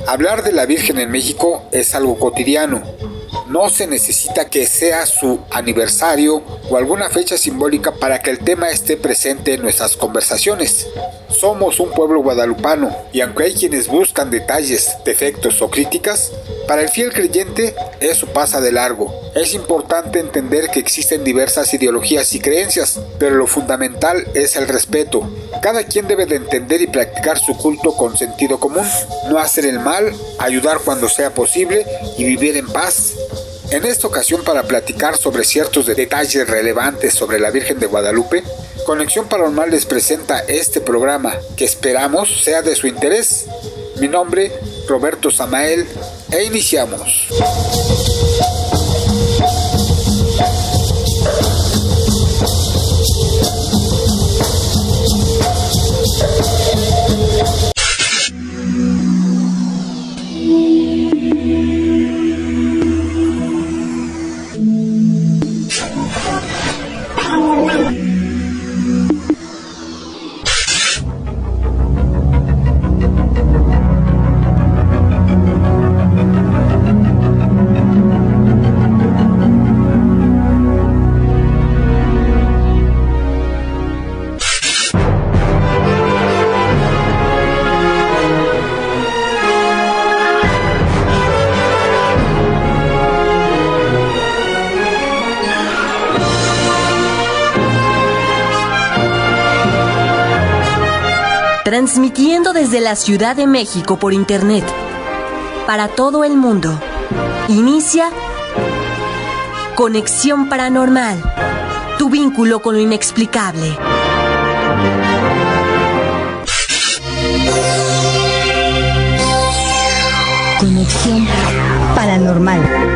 Hablar de la Virgen en México es algo cotidiano. No se necesita que sea su aniversario o alguna fecha simbólica para que el tema esté presente en nuestras conversaciones. Somos un pueblo guadalupano y aunque hay quienes buscan detalles, defectos o críticas, para el fiel creyente eso pasa de largo. Es importante entender que existen diversas ideologías y creencias, pero lo fundamental es el respeto. Cada quien debe de entender y practicar su culto con sentido común, no hacer el mal, ayudar cuando sea posible y vivir en paz. En esta ocasión, para platicar sobre ciertos detalles relevantes sobre la Virgen de Guadalupe, Conexión Paranormal les presenta este programa que esperamos sea de su interés. Mi nombre, Roberto Samael, e iniciamos. Transmitiendo desde la Ciudad de México por Internet, para todo el mundo. Inicia Conexión Paranormal, tu vínculo con lo inexplicable. Conexión Paranormal.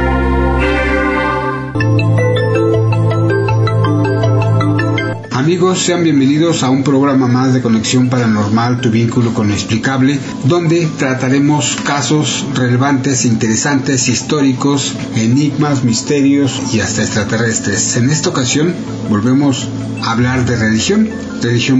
Amigos, sean bienvenidos a un programa más de Conexión Paranormal, tu vínculo con lo inexplicable, donde trataremos casos relevantes, interesantes, históricos, enigmas, misterios y hasta extraterrestres. En esta ocasión volvemos a hablar de religión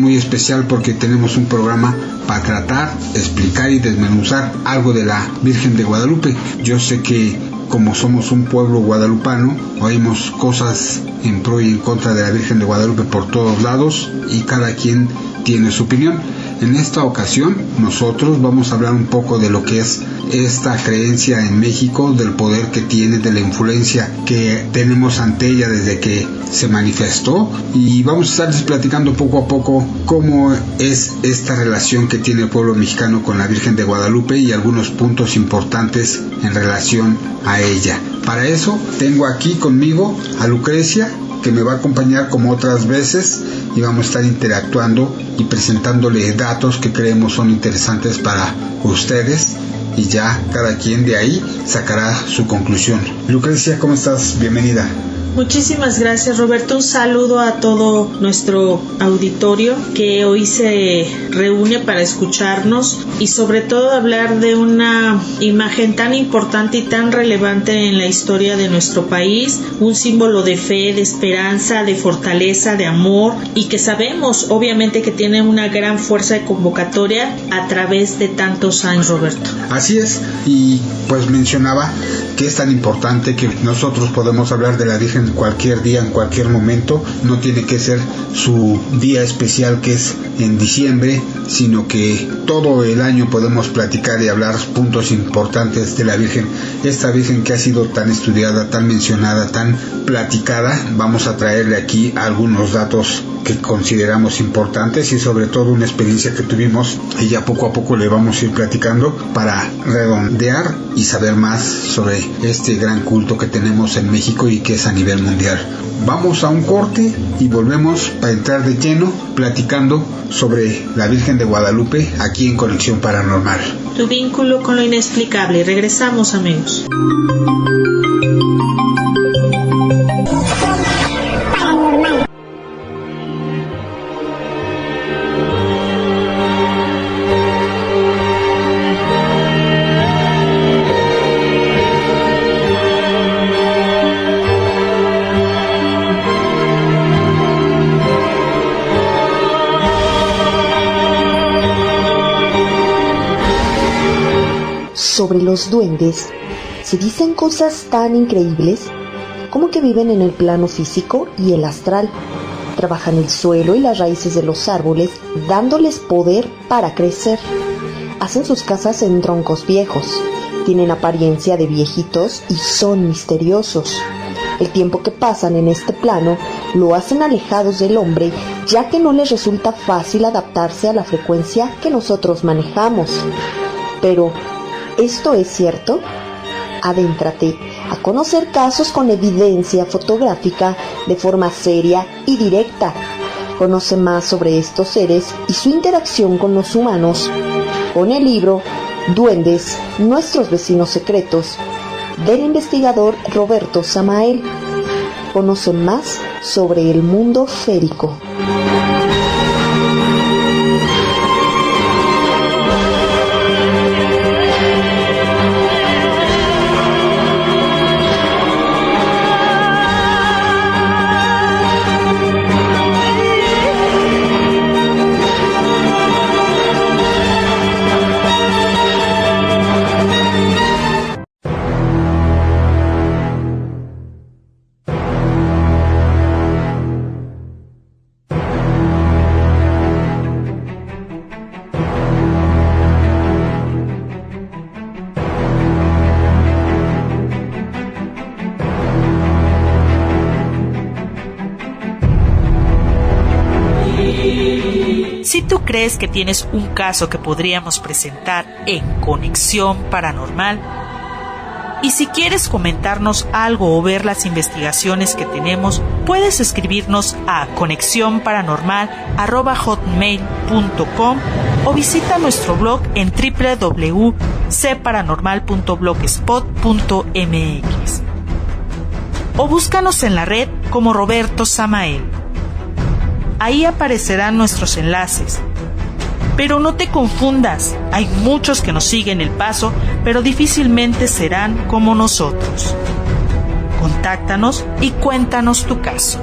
muy especial porque tenemos un programa para tratar, explicar y desmenuzar algo de la Virgen de Guadalupe. Yo sé que como somos un pueblo guadalupano, oímos cosas en pro y en contra de la Virgen de Guadalupe por todos lados y cada quien tiene su opinión. En esta ocasión nosotros vamos a hablar un poco de lo que es esta creencia en México, del poder que tiene, de la influencia que tenemos ante ella desde que se manifestó, y vamos a estarles platicando poco a poco cómo es esta relación que tiene el pueblo mexicano con la Virgen de Guadalupe y algunos puntos importantes en relación a ella. Para eso tengo aquí conmigo a Lucrecia, que me va a acompañar como otras veces y vamos a estar interactuando y presentándole datos que creemos son interesantes para ustedes y ya cada quien de ahí sacará su conclusión. Lucrecia, ¿cómo estás? Bienvenida. Muchísimas gracias, Roberto. Un saludo a todo nuestro auditorio que hoy se reúne para escucharnos y sobre todo hablar de una imagen tan importante y tan relevante en la historia de nuestro país, un símbolo de fe, de esperanza, de fortaleza, de amor, y que sabemos obviamente que tiene una gran fuerza de convocatoria a través de tantos años, Roberto. Así es, y pues mencionaba que es tan importante que nosotros podemos hablar de la Virgen cualquier día, en cualquier momento. No tiene que ser su día especial que es en diciembre, sino que todo el año podemos platicar y hablar puntos importantes de la Virgen. Esta Virgen que ha sido tan estudiada, tan mencionada, tan platicada, vamos a traerle aquí algunos datos que consideramos importantes y sobre todo una experiencia que tuvimos y ya poco a poco le vamos a ir platicando para redondear y saber más sobre este gran culto que tenemos en México y que es a nivel mundial. Vamos a un corte y volvemos para entrar de lleno platicando sobre la Virgen de Guadalupe aquí en Conexión Paranormal. Tu vínculo con lo inexplicable. Regresamos, amigos. sobre los duendes, se dicen cosas tan increíbles como que viven en el plano físico y el astral. Trabajan el suelo y las raíces de los árboles, dándoles poder para crecer. Hacen sus casas en troncos viejos, tienen apariencia de viejitos y son misteriosos. El tiempo que pasan en este plano lo hacen alejados del hombre, ya que no les resulta fácil adaptarse a la frecuencia que nosotros manejamos. Pero, ¿esto es cierto? Adéntrate a conocer casos con evidencia fotográfica de forma seria y directa. Conoce más sobre estos seres y su interacción con los humanos con el libro Duendes, nuestros vecinos secretos, del investigador Roberto Samael. Conoce más sobre el mundo férico. Si tú crees que tienes un caso que podríamos presentar en Conexión Paranormal, y si quieres comentarnos algo o ver las investigaciones que tenemos, puedes escribirnos a conexionparanormal@hotmail.com o visita nuestro blog en www.cparanormal.blogspot.mx o búscanos en la red como Roberto Samael. Ahí aparecerán nuestros enlaces. Pero no te confundas, hay muchos que nos siguen el paso, pero difícilmente serán como nosotros. Contáctanos y cuéntanos tu caso.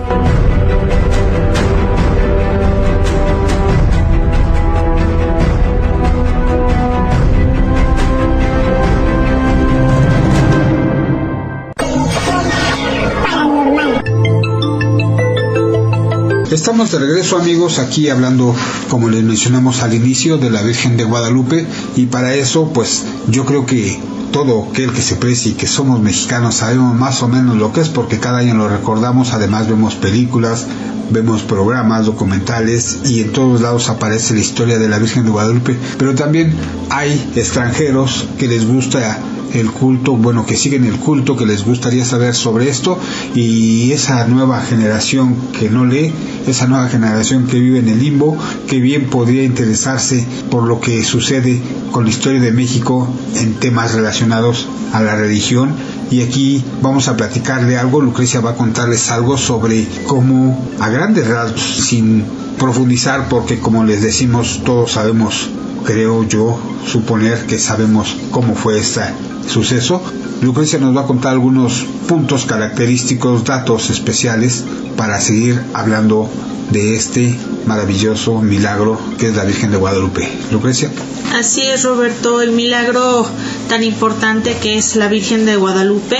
Estamos de regreso, amigos, aquí hablando, como les mencionamos al inicio, de la Virgen de Guadalupe, y para eso, pues, yo creo que todo aquel que se precie y que somos mexicanos sabemos más o menos lo que es, porque cada año lo recordamos. Además vemos películas, vemos programas, documentales, y en todos lados aparece la historia de la Virgen de Guadalupe. Pero también hay extranjeros que les gusta el culto, bueno, que siguen el culto, que les gustaría saber sobre esto, y esa nueva generación que no lee, esa nueva generación que vive en el limbo, que bien podría interesarse por lo que sucede con la historia de México en temas relacionados a la religión. Y aquí vamos a platicarle algo. Lucrecia va a contarles algo sobre cómo, a grandes rasgos, sin profundizar, porque como les decimos, todos sabemos, creo yo suponer que sabemos cómo fue este suceso. Lucrecia nos va a contar algunos puntos característicos, datos especiales, para seguir hablando de este maravilloso milagro que es la Virgen de Guadalupe. Lucrecia. Así es, Roberto, el milagro tan importante que es la Virgen de Guadalupe.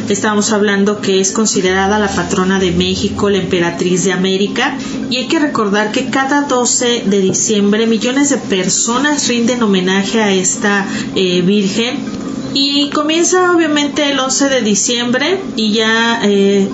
Estamos hablando que es considerada la patrona de México, la emperatriz de América, y hay que recordar que cada 12 de diciembre millones de personas rinden homenaje a esta Virgen. Y comienza obviamente el 11 de diciembre y ya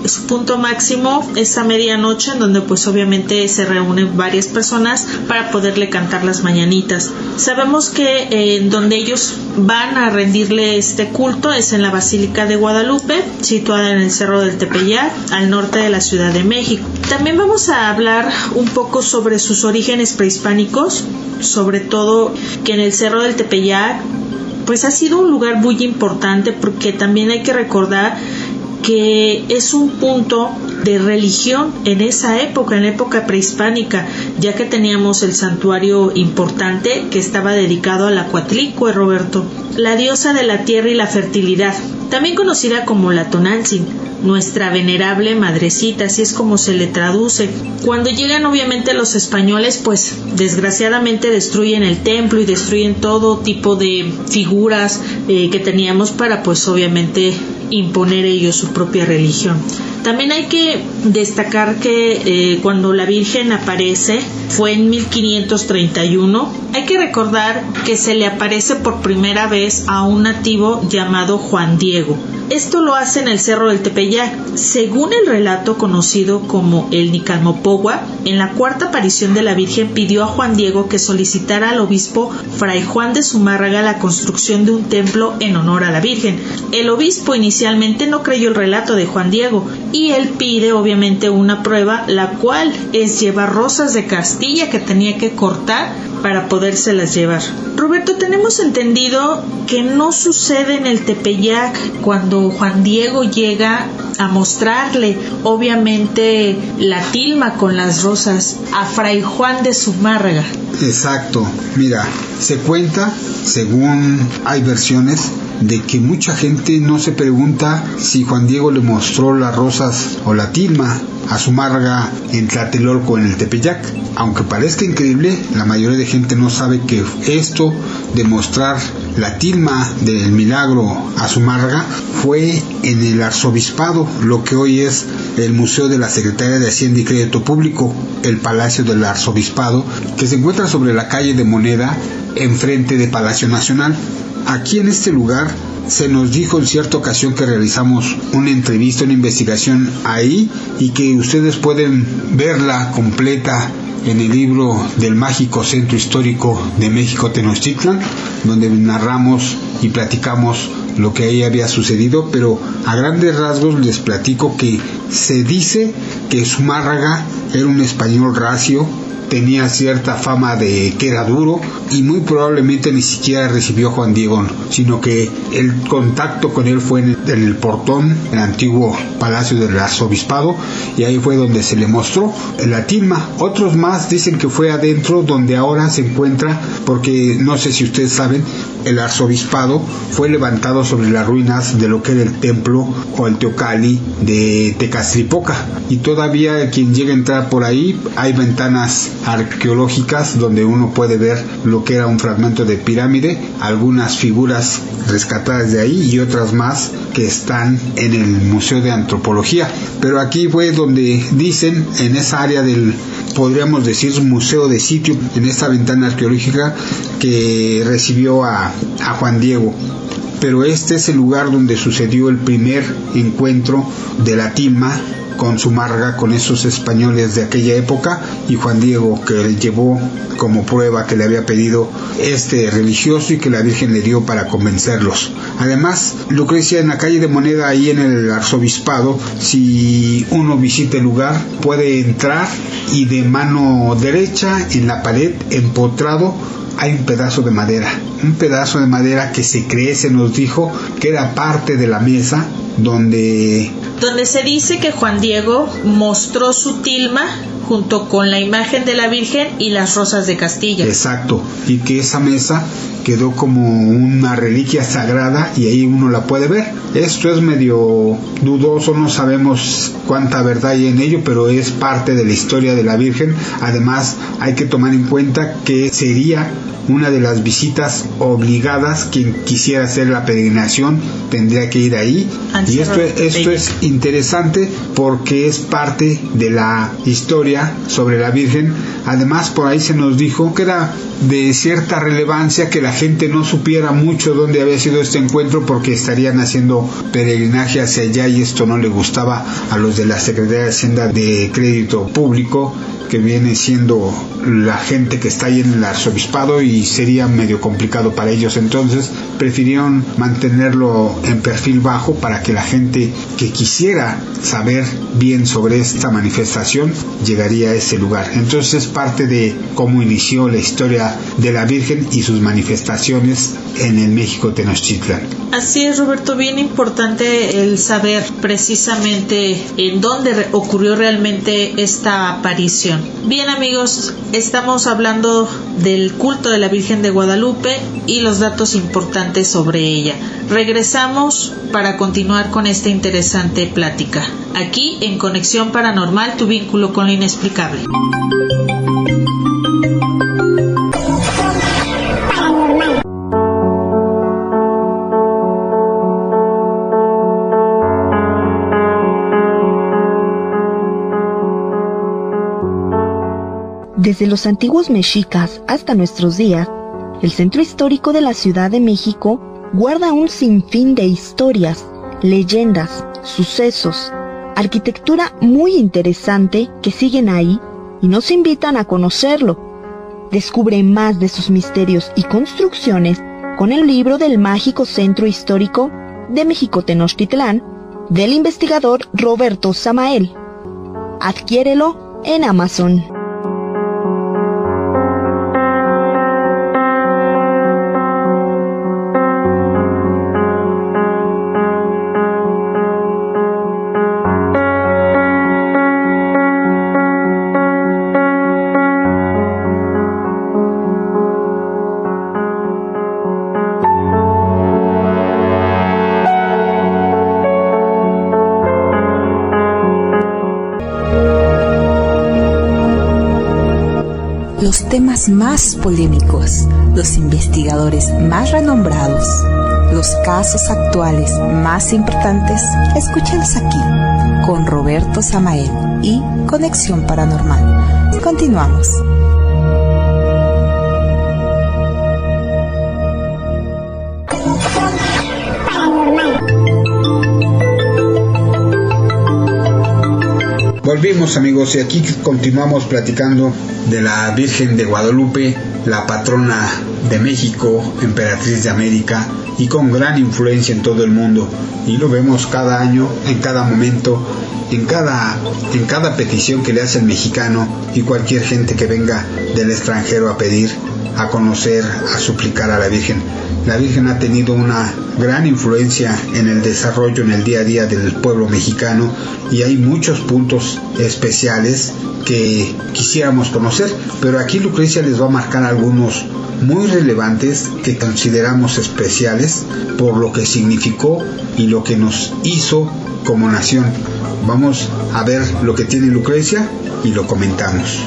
su punto máximo es a medianoche, en donde pues obviamente se reúnen varias personas para poderle cantar las mañanitas. Sabemos que donde ellos van a rendirle este culto es en la Basílica de Guadalupe, situada en el Cerro del Tepeyac, al norte de la Ciudad de México. También vamos a hablar un poco sobre sus orígenes prehispánicos, sobre todo que en el Cerro del Tepeyac pues ha sido un lugar muy importante, porque también hay que recordar que es un punto de religión en esa época, en la época prehispánica, ya que teníamos el santuario importante que estaba dedicado a la Coatlicue, Roberto, la diosa de la tierra y la fertilidad, también conocida como la Tonantzin. nuestra venerable madrecita, así es como se le traduce. Cuando llegan obviamente los españoles, pues desgraciadamente destruyen el templo y destruyen todo tipo de figuras que teníamos para pues obviamente imponer ellos su propia religión. También hay que destacar que cuando la Virgen aparece fue en 1531. Hay que recordar que se le aparece por primera vez a un nativo llamado Juan Diego. Esto lo hace en el Cerro del Tepeyac. Según el relato conocido como el Nicalmopogua, en la cuarta aparición de la Virgen pidió a Juan Diego que solicitara al obispo Fray Juan de Zumárraga la construcción de un templo en honor a la Virgen. El obispo inicialmente no creyó el relato de Juan Diego y él pide obviamente una prueba, la cual es llevar rosas de Castilla que tenía que cortar para podérselas llevar. Roberto, tenemos entendido que no sucede en el Tepeyac cuando Juan Diego llega a mostrarle obviamente la tilma con las rosas a Fray Juan de Zumárraga. Exacto, mira, se cuenta, según hay versiones, de que mucha gente no se pregunta si Juan Diego le mostró las rosas o la tilma a Zumárraga en Tlatelolco, en el Tepeyac. Aunque parezca increíble, la mayoría de gente no sabe que esto de mostrar la tilma del milagro a Zumárraga fue en el arzobispado, lo que hoy es el Museo de la Secretaría de Hacienda y Crédito Público, el Palacio del Arzobispado, que se encuentra sobre la calle de Moneda, enfrente de Palacio Nacional. Aquí en este lugar se nos dijo en cierta ocasión que realizamos una entrevista, una investigación ahí, y que ustedes pueden verla completa en el libro del Mágico Centro Histórico de México Tenochtitlan, donde narramos y platicamos lo que ahí había sucedido, pero a grandes rasgos les platico que se dice que Zumárraga era un español racio, tenía cierta fama de que era duro y muy probablemente ni siquiera recibió a Juan Diego, sino que el contacto con él fue en el portón, el antiguo Palacio del Arzobispado, y ahí fue donde se le mostró la tilma. Otros más dicen que fue adentro, donde ahora se encuentra, porque no sé si ustedes saben, el arzobispado fue levantado sobre las ruinas de lo que era el templo o el teocalli de Tecaztlipoca, y todavía quien llega a entrar por ahí hay ventanas arqueológicas donde uno puede ver lo que era un fragmento de pirámide, algunas figuras rescatadas de ahí y otras más que están en el Museo de Antropología. Pero aquí fue donde dicen, en esa área del, podríamos decir, museo de sitio, en esta ventana arqueológica, que recibió a Juan Diego. Pero este es el lugar donde sucedió el primer encuentro de la tilma con Zumárraga, con esos españoles de aquella época, y Juan Diego, que llevó como prueba que le había pedido este religioso y que la Virgen le dio para convencerlos. Además, Lucrecia, en la calle de Moneda, ahí en el arzobispado, si uno visita el lugar, puede entrar y de mano derecha, en la pared, empotrado, hay un pedazo de madera que se cree, se nos dijo, que era parte de la mesa donde se dice que Juan Diego mostró su tilma junto con la imagen de la Virgen y las rosas de Castilla. Exacto, y que esa mesa quedó como una reliquia sagrada y ahí uno la puede ver. Esto es medio dudoso, no sabemos cuánta verdad hay en ello, pero es parte de la historia de la Virgen. Además, hay que tomar en cuenta que sería una de las visitas obligadas. Quien quisiera hacer la peregrinación tendría que ir ahí. Y esto es interesante porque es parte de la historia sobre la Virgen. Además, por ahí se nos dijo que era de cierta relevancia que la gente no supiera mucho dónde había sido este encuentro, porque estarían haciendo peregrinaje hacia allá y esto no le gustaba a los de la Secretaría de Hacienda de Crédito Público, que viene siendo la gente que está ahí en el arzobispado, y sería medio complicado para ellos. Entonces prefirieron mantenerlo en perfil bajo para que la gente que quisiera saber bien sobre esta manifestación llegaría recordaría ese lugar. Entonces es parte de cómo inició la historia de la Virgen y sus manifestaciones en el México Tenochtitlan. Así es, Roberto, bien importante el saber precisamente en dónde ocurrió realmente esta aparición. Bien, amigos, estamos hablando del culto de la Virgen de Guadalupe y los datos importantes sobre ella. Regresamos para continuar con esta interesante plática, aquí en Conexión Paranormal, tu vínculo con lo inexplicable. Desde los antiguos mexicas hasta nuestros días, el centro histórico de la Ciudad de México guarda un sinfín de historias, leyendas, sucesos, arquitectura muy interesante que siguen ahí y nos invitan a conocerlo. Descubre más de sus misterios y construcciones con el libro del mágico centro histórico de México Tenochtitlán del investigador Roberto Samael. Adquiérelo en Amazon. Los temas más polémicos, los investigadores más renombrados, los casos actuales más importantes, escúchalos aquí, con Roberto Samael y Conexión Paranormal. Continuamos. Volvimos, amigos, y aquí continuamos platicando de la Virgen de Guadalupe, la patrona de México, emperatriz de América y con gran influencia en todo el mundo. Y lo vemos cada año, en cada momento, en cada petición que le hace el mexicano y cualquier gente que venga del extranjero a pedir, a conocer, a suplicar a la Virgen. La Virgen ha tenido una gran influencia en el desarrollo, en el día a día del pueblo mexicano, y hay muchos puntos especiales que quisiéramos conocer, pero aquí Lucrecia les va a marcar algunos muy relevantes que consideramos especiales por lo que significó y lo que nos hizo como nación. Vamos a ver lo que tiene Lucrecia y lo comentamos.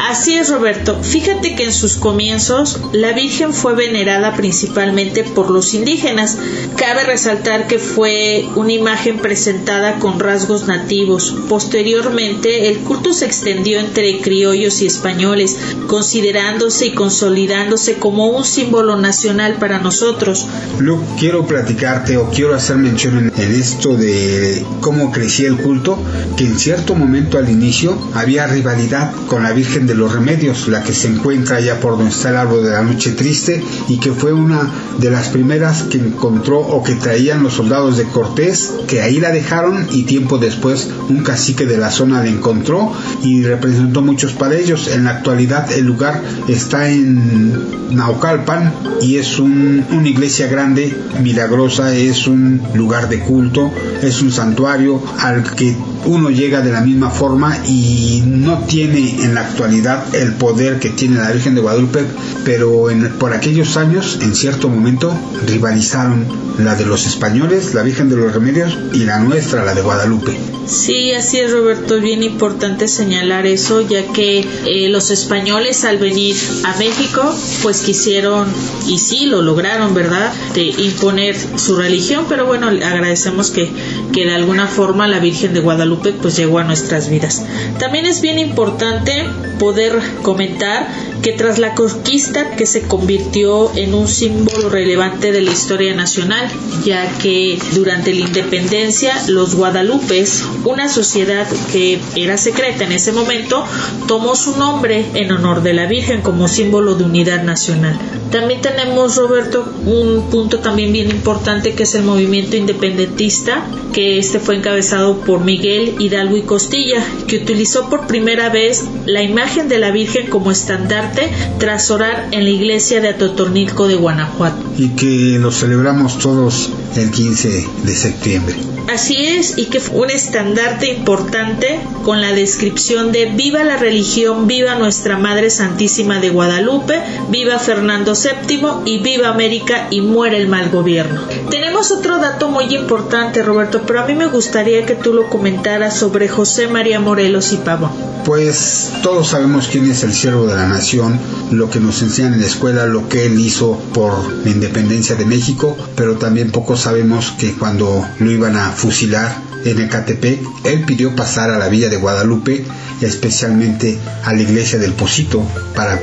Así es, Roberto. Fíjate que en sus comienzos la Virgen fue venerada principalmente por los indígenas. Cabe resaltar que fue una imagen presentada con rasgos nativos. Posteriormente, el culto se extendió entre criollos y españoles, considerándose y consolidándose como un símbolo nacional para nosotros. Luke, quiero platicarte o quiero hacer mención en esto de cómo crecía el culto, que en cierto momento al inicio había rivalidad con la Virgen de los Remedios, la que se encuentra allá por donde está el árbol de la noche triste, y que fue una de las primeras que encontró o que traían los soldados de Cortés, que ahí la dejaron, y tiempo después un cacique de la zona la encontró y representó muchos para ellos. En la actualidad el lugar está en Naucalpan y es una iglesia grande, milagrosa, es un lugar de culto, es un santuario al que uno llega de la misma forma y no tiene en la actualidad el poder que tiene la Virgen de Guadalupe, pero por aquellos años, en cierto momento, rivalizaron la de los españoles, la Virgen de los Remedios, y la nuestra, la de Guadalupe. Sí, así es, Roberto, es bien importante señalar eso, ya que los españoles al venir a México, pues quisieron, y sí, lo lograron, ¿verdad?, de imponer su religión, pero bueno, agradecemos que de alguna forma la Virgen de Guadalupe pues llegó a nuestras vidas. También es bien importante poder comentar que tras la conquista que se convirtió en un símbolo relevante de la historia nacional, ya que durante la independencia los guadalupes, una sociedad que era secreta en ese momento, tomó su nombre en honor de la Virgen como símbolo de unidad nacional. También tenemos, Roberto, un punto también bien importante que es el movimiento independentista, que fue encabezado por Miguel Hidalgo y Costilla, que utilizó por primera vez la imagen de la Virgen como estandarte tras orar en la iglesia de Atotonilco de Guanajuato. Y que lo celebramos todos el 15 de septiembre. Así es, y que fue un estandarte importante con la descripción de viva la religión, viva nuestra Madre Santísima de Guadalupe, viva Fernando VII y viva América y muere el mal gobierno. Tenemos otro dato muy importante, Roberto, pero a mí me gustaría que tú lo comentaras sobre José María Morelos y Pavón. Pues todos sabemos quién es el siervo de la nación, lo que nos enseñan en la escuela, lo que él hizo por la independencia de México, pero también pocos sabemos que cuando lo iban a fusilar en Ecatepec, él pidió pasar a la villa de Guadalupe, especialmente a la iglesia del Pocito, para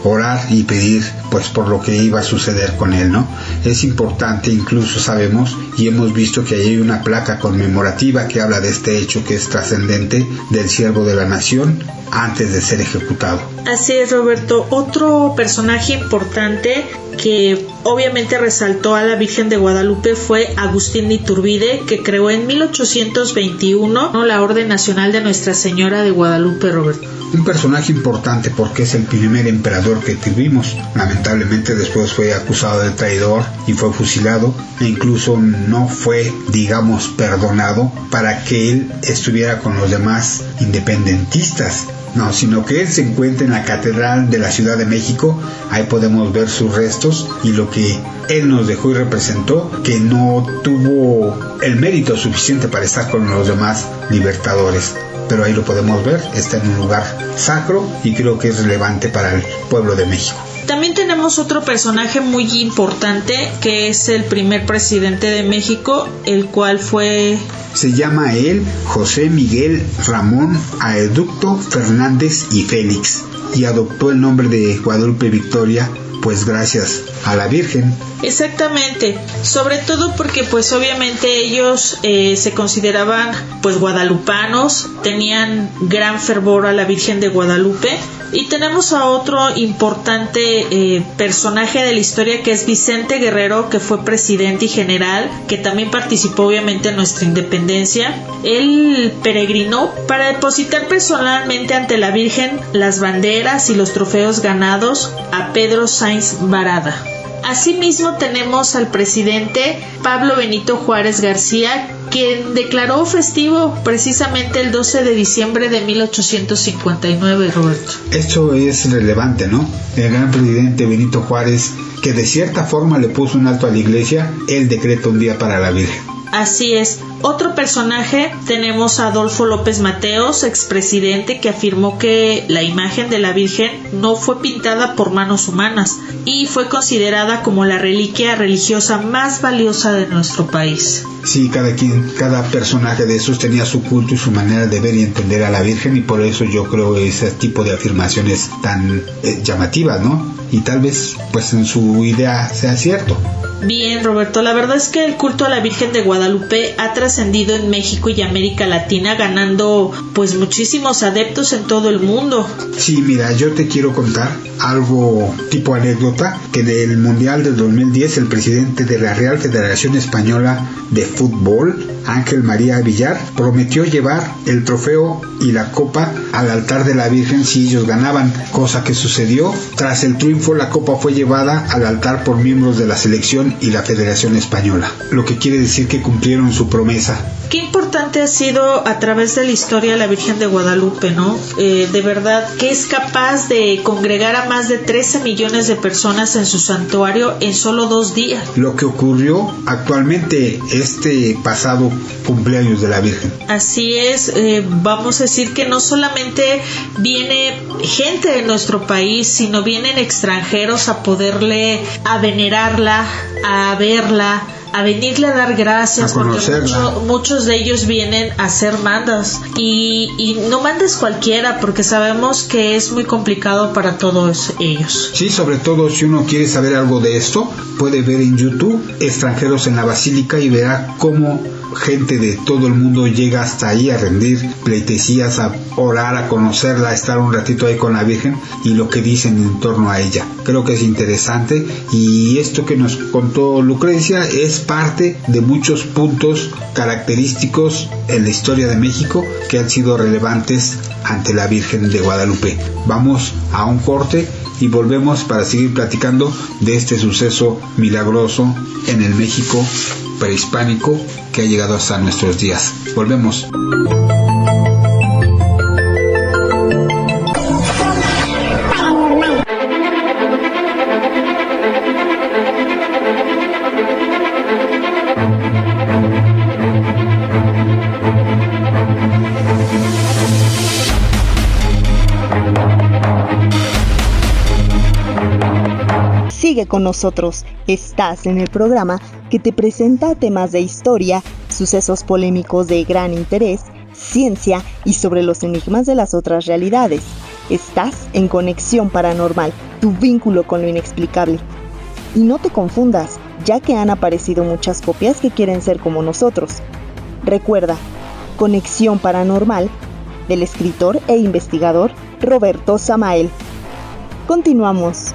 orar y pedir pues por lo que iba a suceder con él, ¿no? Es importante, incluso sabemos y hemos visto que hay una placa conmemorativa que habla de este hecho que es trascendente del siervo de la nación antes de ser ejecutado. Así es, Roberto. Otro personaje importante que obviamente resaltó a la Virgen de Guadalupe fue Agustín de Iturbide, que creó en 1821 la Orden Nacional de Nuestra Señora de Guadalupe, Roberto. Un personaje importante porque es el primer emperador que tuvimos. Lamentablemente después fue acusado de traidor y fue fusilado, e incluso no fue, digamos, perdonado para que él estuviera con los demás independentistas. No, sino que él se encuentra en la Catedral de la Ciudad de México. Ahí podemos ver sus restos y lo que él nos dejó y representó, que no tuvo el mérito suficiente para estar con los demás libertadores. Pero ahí lo podemos ver, está en un lugar sacro y creo que es relevante para el pueblo de México. También tenemos otro personaje muy importante que es el primer presidente de México, el cual se llama él José Miguel Ramón Aeducto Fernández y Félix, y adoptó el nombre de Guadalupe Victoria, pues gracias a la Virgen. Exactamente, sobre todo porque pues obviamente ellos se consideraban pues guadalupanos, tenían gran fervor a la Virgen de Guadalupe. Y tenemos a otro importante personaje de la historia que es Vicente Guerrero, que fue presidente y general, que también participó obviamente en nuestra independencia. Él peregrinó para depositar personalmente ante la Virgen las banderas y los trofeos ganados a Pedro Sainz Barada. Asimismo tenemos al presidente Pablo Benito Juárez García, quien declaró festivo precisamente el 12 de diciembre de 1859, Roberto. Esto es relevante, ¿no? El gran presidente Benito Juárez, que de cierta forma le puso un alto a la iglesia, él decreta un día para la Virgen. Así es. Otro personaje tenemos a Adolfo López Mateos, expresidente, que afirmó que la imagen de la Virgen no fue pintada por manos humanas y fue considerada como la reliquia religiosa más valiosa de nuestro país. Sí, cada personaje de esos tenía su culto y su manera de ver y entender a la Virgen, y por eso yo creo ese tipo de afirmaciones tan llamativas, ¿no? Y tal vez pues en su idea sea cierto. Bien, Roberto, la verdad es que el culto a la Virgen de Guadalupe ha trascendido en México y América Latina, ganando pues muchísimos adeptos en todo el mundo. Sí, mira, yo te quiero contar algo tipo anécdota, que en el Mundial del 2010 el presidente de la Real Federación Española de Fútbol, Ángel María Villar, prometió llevar el trofeo y la copa al altar de la Virgen si ellos ganaban, cosa que sucedió. Tras el triunfo, la copa fue llevada al altar por miembros de la selección y la Federación Española, lo que quiere decir que cumplieron su promesa. Qué importante ha sido a través de la historia la Virgen de Guadalupe, ¿no? De verdad que es capaz de congregar a más de 13 millones de personas en su santuario en solo 2 días. Lo que ocurrió actualmente este pasado cumpleaños de la Virgen. Así es, vamos a decir que no solamente viene gente de nuestro país, sino vienen extranjeros a venerarla, a verla, a venirle a dar gracias, porque muchos de ellos vienen a hacer mandas y no mandas cualquiera, porque sabemos que es muy complicado para todos ellos. Sí, sobre todo si uno quiere saber algo de esto, puede ver en YouTube Extranjeros en la Basílica y verá cómo gente de todo el mundo llega hasta ahí a rendir pleitesías, a orar, a conocerla, a estar un ratito ahí con la Virgen y lo que dicen en torno a ella. Creo que es interesante, y esto que nos contó Lucrecia es parte de muchos puntos característicos en la historia de México que han sido relevantes ante la Virgen de Guadalupe. Vamos a un corte y volvemos para seguir platicando de este suceso milagroso en el México prehispánico que ha llegado hasta nuestros días. Volvemos. Sigue con nosotros, estás en el programa que te presenta temas de historia, sucesos polémicos de gran interés, ciencia y sobre los enigmas de las otras realidades. Estás en Conexión Paranormal, tu vínculo con lo inexplicable. Y no te confundas, ya que han aparecido muchas copias que quieren ser como nosotros. Recuerda, Conexión Paranormal, del escritor e investigador Roberto Samael. Continuamos.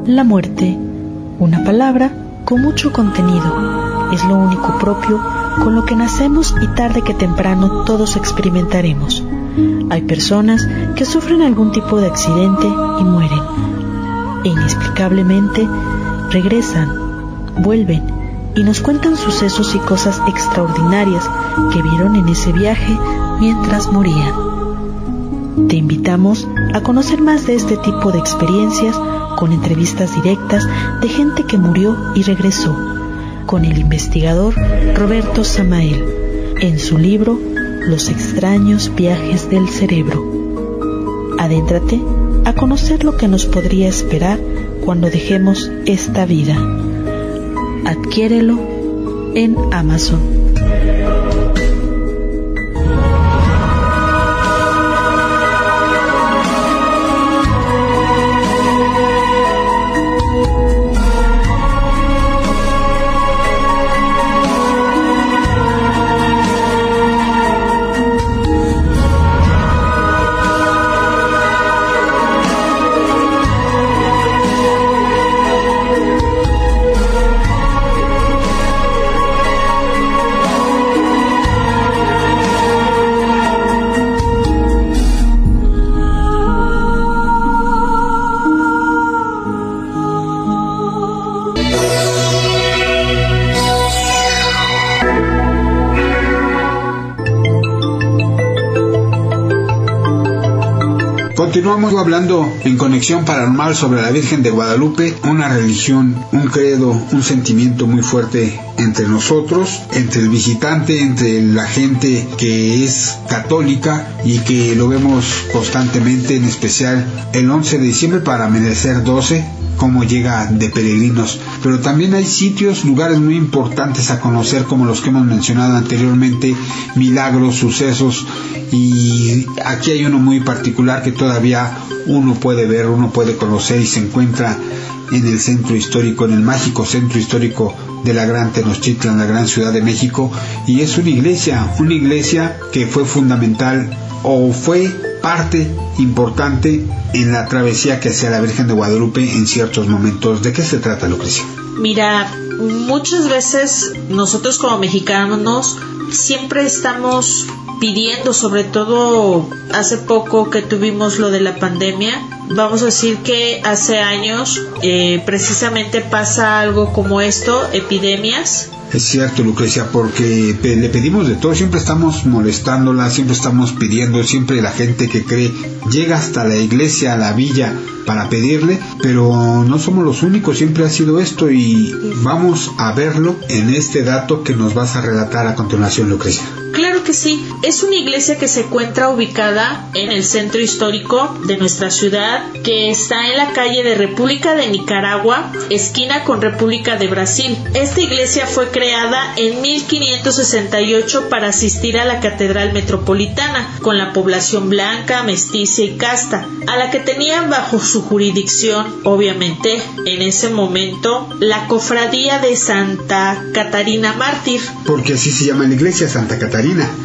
La muerte, una palabra con mucho contenido, es lo único propio con lo que nacemos y tarde que temprano todos experimentaremos. Hay personas que sufren algún tipo de accidente y mueren, e inexplicablemente regresan, vuelven y nos cuentan sucesos y cosas extraordinarias que vieron en ese viaje mientras morían. Te invitamos a conocer más de este tipo de experiencias con entrevistas directas de gente que murió y regresó, con el investigador Roberto Samael, en su libro Los extraños viajes del cerebro. Adéntrate a conocer lo que nos podría esperar cuando dejemos esta vida. Adquiérelo en Amazon. Continuamos hablando en Conexión Paranormal sobre la Virgen de Guadalupe, una religión, un credo, un sentimiento muy fuerte entre nosotros, entre el visitante, entre la gente que es católica y que lo vemos constantemente, en especial el 11 de diciembre para amanecer 12, cómo llega de peregrinos. Pero también hay sitios, lugares muy importantes a conocer, como los que hemos mencionado anteriormente, milagros, sucesos, y aquí hay uno muy particular que todavía uno puede ver, uno puede conocer, y se encuentra en el centro histórico, en el mágico centro histórico de la Gran Tenochtitlan, la gran Ciudad de México, y es una iglesia que fue fundamental o fue parte importante en la travesía que hacía la Virgen de Guadalupe en ciertos momentos. ¿De qué se trata, Lucrecia? Mira, muchas veces nosotros como mexicanos siempre estamos pidiendo, sobre todo hace poco que tuvimos lo de la pandemia, vamos a decir que hace años precisamente pasa algo como esto, epidemias, Es cierto, Lucrecia, porque le pedimos de todo, siempre estamos molestándola, siempre estamos pidiendo, siempre la gente que cree llega hasta la iglesia, a la villa para pedirle, pero no somos los únicos, siempre ha sido esto y vamos a verlo en este dato que nos vas a relatar a continuación, Lucrecia. Claro que sí, es una iglesia que se encuentra ubicada en el centro histórico de nuestra ciudad, que está en la calle de República de Nicaragua, esquina con República de Brasil. Esta iglesia fue creada en 1568 para asistir a la Catedral Metropolitana, con la población blanca, mestiza y casta, a la que tenían bajo su jurisdicción, obviamente, en ese momento, la cofradía de Santa Catarina Mártir. Porque así se llama la iglesia, Santa Catarina.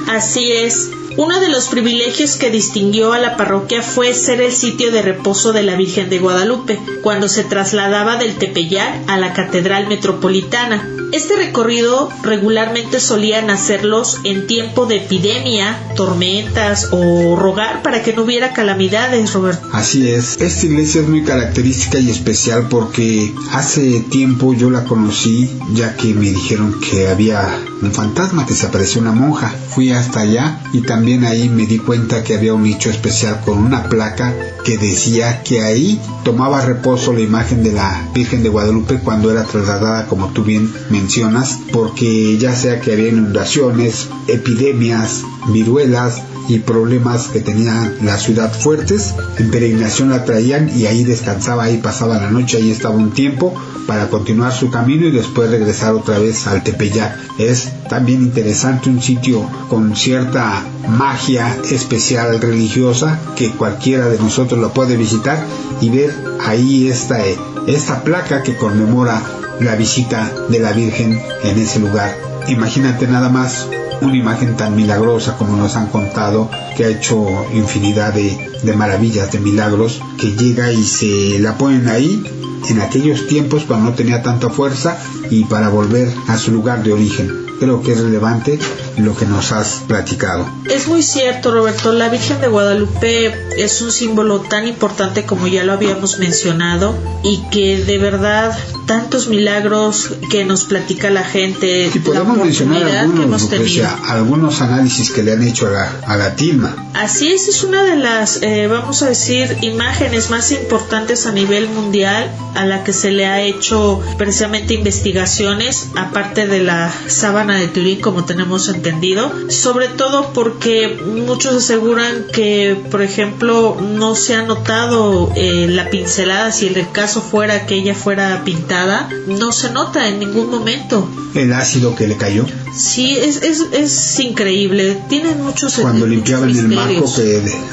Así es. Uno de los privilegios que distinguió a la parroquia fue ser el sitio de reposo de la Virgen de Guadalupe, cuando se trasladaba del Tepeyac a la Catedral Metropolitana. Este recorrido regularmente solían hacerlos en tiempo de epidemia, tormentas o rogar para que no hubiera calamidades, Roberto. Así es. Esta iglesia es muy característica y especial porque hace tiempo yo la conocí, ya que me dijeron que había un fantasma, que se apareció una monja. Fui hasta allá y también ahí me di cuenta que había un nicho especial con una placa que decía que ahí tomaba reposo la imagen de la Virgen de Guadalupe cuando era trasladada, como tú bien mencionas, porque ya sea que había inundaciones, epidemias, viruelas y problemas que tenía la ciudad fuertes, en peregrinación la traían y ahí descansaba, ahí pasaba la noche, ahí estaba un tiempo para continuar su camino y después regresar otra vez al Tepeyac. Es también interesante, un sitio con cierta magia especial religiosa que cualquiera de nosotros lo puede visitar y ver ahí esta placa que conmemora la visita de la Virgen en ese lugar. Imagínate nada más una imagen tan milagrosa como nos han contado, que ha hecho infinidad de maravillas, de milagros, que llega y se la ponen ahí en aquellos tiempos cuando no tenía tanta fuerza y para volver a su lugar de origen. Creo que es relevante lo que nos has platicado. Es muy cierto, Roberto. La Virgen de Guadalupe es un símbolo tan importante como ya lo habíamos mencionado y que de verdad tantos milagros que nos platica la gente. Y podemos mencionar algunos, Lucrecia, algunos análisis que le han hecho a la tilma. Así es una de las, vamos a decir, imágenes más importantes a nivel mundial a la que se le ha hecho precisamente investigaciones, aparte de la sábana de Turín, como tenemos entendido, sobre todo porque muchos aseguran que, por ejemplo, no se ha notado la pincelada, si el caso fuera que ella fuera pintada, no se nota en ningún momento. El ácido que le cayó. Sí, es increíble. Tienen muchos cuando limpiaban el marco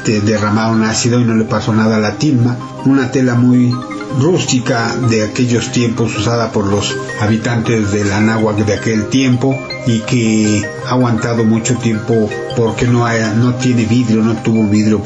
que derramaron ácido y no le pasó nada a la tilma. Una tela muy rústica de aquellos tiempos, usada por los habitantes del Anáhuac de aquel tiempo y que ha aguantado mucho tiempo porque no tiene vidrio, no tuvo vidrio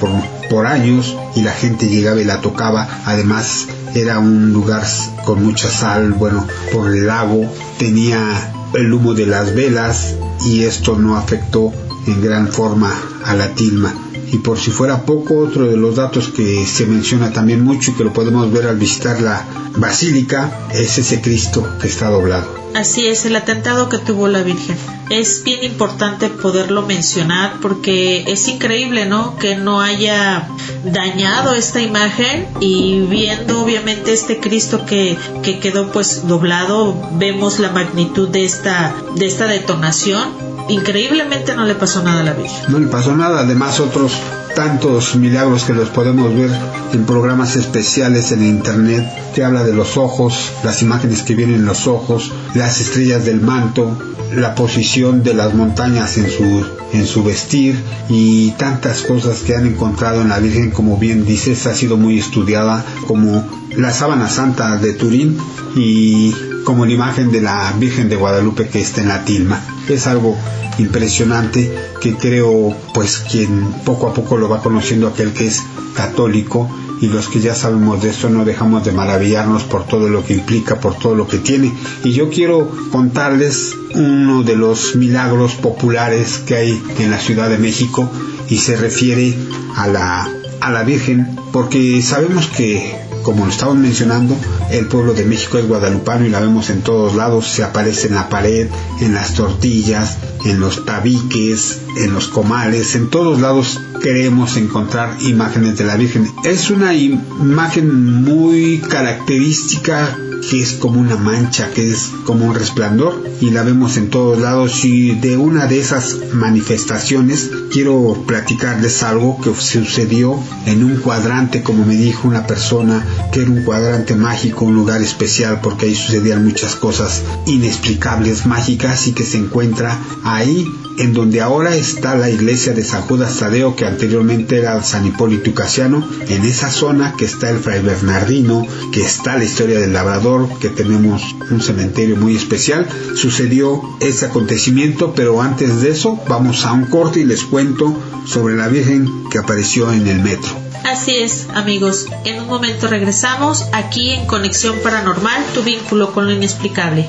por años y la gente llegaba y la tocaba. Además era un lugar con mucha sal, bueno, por el lago, tenía el humo de las velas y esto no afectó en gran forma a la tilma. Y por si fuera poco, otro de los datos que se menciona también mucho y que lo podemos ver al visitar la basílica es ese Cristo que está doblado. Así es, el atentado que tuvo la Virgen. Es bien importante poderlo mencionar porque es increíble, ¿no?, que no haya dañado esta imagen, y viendo obviamente este Cristo que quedó pues doblado, vemos la magnitud de esta detonación. Increíblemente no le pasó nada a la Virgen. No le pasó nada, además otros tantos milagros que los podemos ver en programas especiales en internet, que habla de los ojos, las imágenes que vienen en los ojos, las estrellas del manto, la posición de las montañas en su vestir y tantas cosas que han encontrado en la Virgen. Como bien dices, ha sido muy estudiada, como la sábana santa de Turín y como la imagen de la Virgen de Guadalupe que está en la tilma. Es algo impresionante que creo pues quien poco a poco lo va conociendo, aquel que es católico, y los que ya sabemos de esto no dejamos de maravillarnos por todo lo que implica, por todo lo que tiene. Y yo quiero contarles uno de los milagros populares que hay en la Ciudad de México y se refiere a la Virgen, porque sabemos que como lo estamos mencionando, el pueblo de México es guadalupano y la vemos en todos lados, se aparece en la pared, en las tortillas, en los tabiques, en los comales, en todos lados queremos encontrar imágenes de la Virgen. Es una imagen muy característica, que es como una mancha, que es como un resplandor, y la vemos en todos lados. Y de una de esas manifestaciones quiero platicarles algo que sucedió en un cuadrante, como me dijo una persona, que era un cuadrante mágico, un lugar especial, porque ahí sucedían muchas cosas inexplicables, mágicas, y que se encuentra ahí en donde ahora está la iglesia de San Judas Tadeo, que anteriormente era San Hipólito Casiano. En esa zona que está el Fray Bernardino, que está la historia del labrador, que tenemos un cementerio muy especial, sucedió ese acontecimiento. Pero antes de eso vamos a un corte y les cuento sobre la Virgen que apareció en el metro. Así es, amigos, en un momento regresamos aquí en Conexión Paranormal, tu vínculo con lo inexplicable.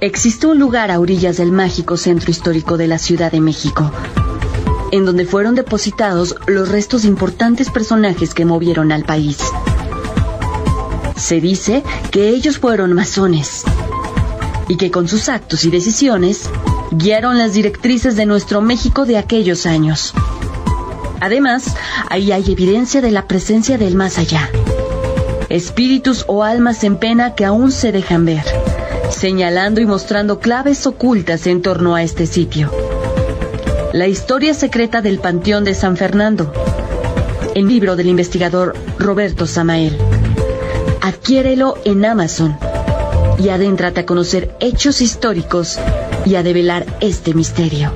Existe un lugar a orillas del mágico centro histórico de la Ciudad de México, en donde fueron depositados los restos de importantes personajes que movieron al país. Se dice que ellos fueron masones y que con sus actos y decisiones guiaron las directrices de nuestro México de aquellos años. Además, ahí hay evidencia de la presencia del más allá, espíritus o almas en pena que aún se dejan ver, señalando y mostrando claves ocultas en torno a este sitio. La historia secreta del Panteón de San Fernando, el libro del investigador Roberto Samael. Adquiérelo en Amazon y adéntrate a conocer hechos históricos y a develar este misterio.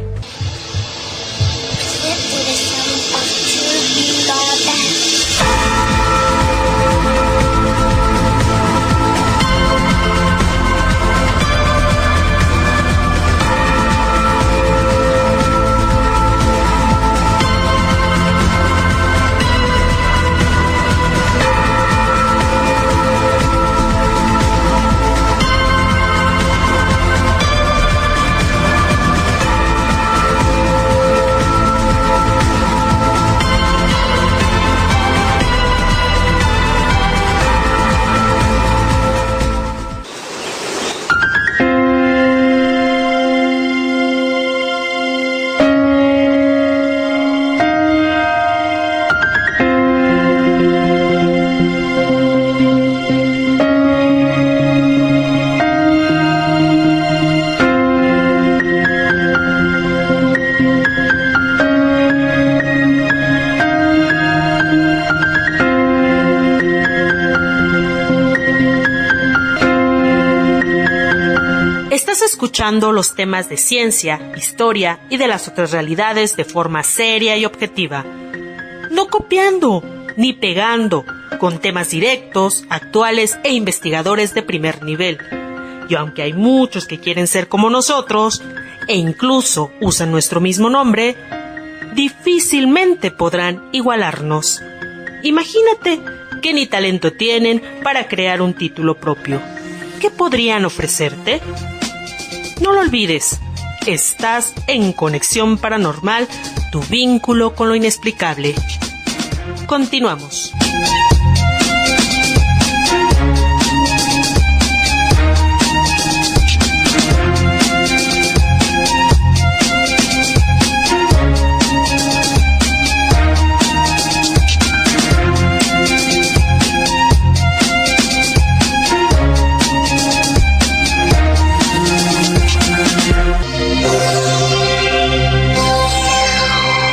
Escuchando los temas de ciencia, historia y de las otras realidades de forma seria y objetiva. No copiando, ni pegando, con temas directos, actuales e investigadores de primer nivel. Y aunque hay muchos que quieren ser como nosotros, e incluso usan nuestro mismo nombre, difícilmente podrán igualarnos. Imagínate que ni talento tienen para crear un título propio. ¿Qué podrían ofrecerte? No lo olvides, estás en Conexión Paranormal, tu vínculo con lo inexplicable. Continuamos.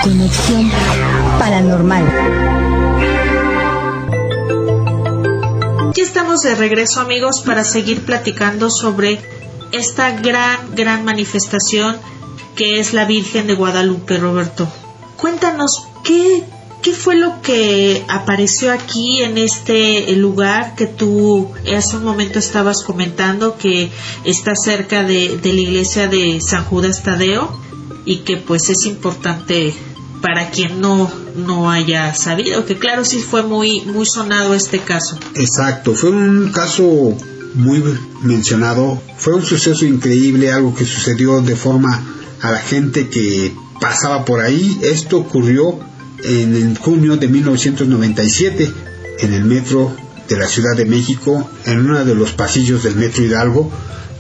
Conexión Paranormal. Aquí estamos de regreso, amigos, para seguir platicando sobre esta gran manifestación que es la Virgen de Guadalupe. Roberto, cuéntanos, ¿qué ¿Qué fue lo que apareció aquí en este lugar que tú hace un momento estabas comentando, que está cerca de la iglesia de San Judas Tadeo, y que pues es importante para quien no haya sabido, que claro, sí fue muy sonado este caso? Exacto, fue un caso muy mencionado, fue un suceso increíble, algo que sucedió de forma a la gente que pasaba por ahí. Esto ocurrió en junio de 1997 en el metro de la Ciudad de México, en uno de los pasillos del Metro Hidalgo,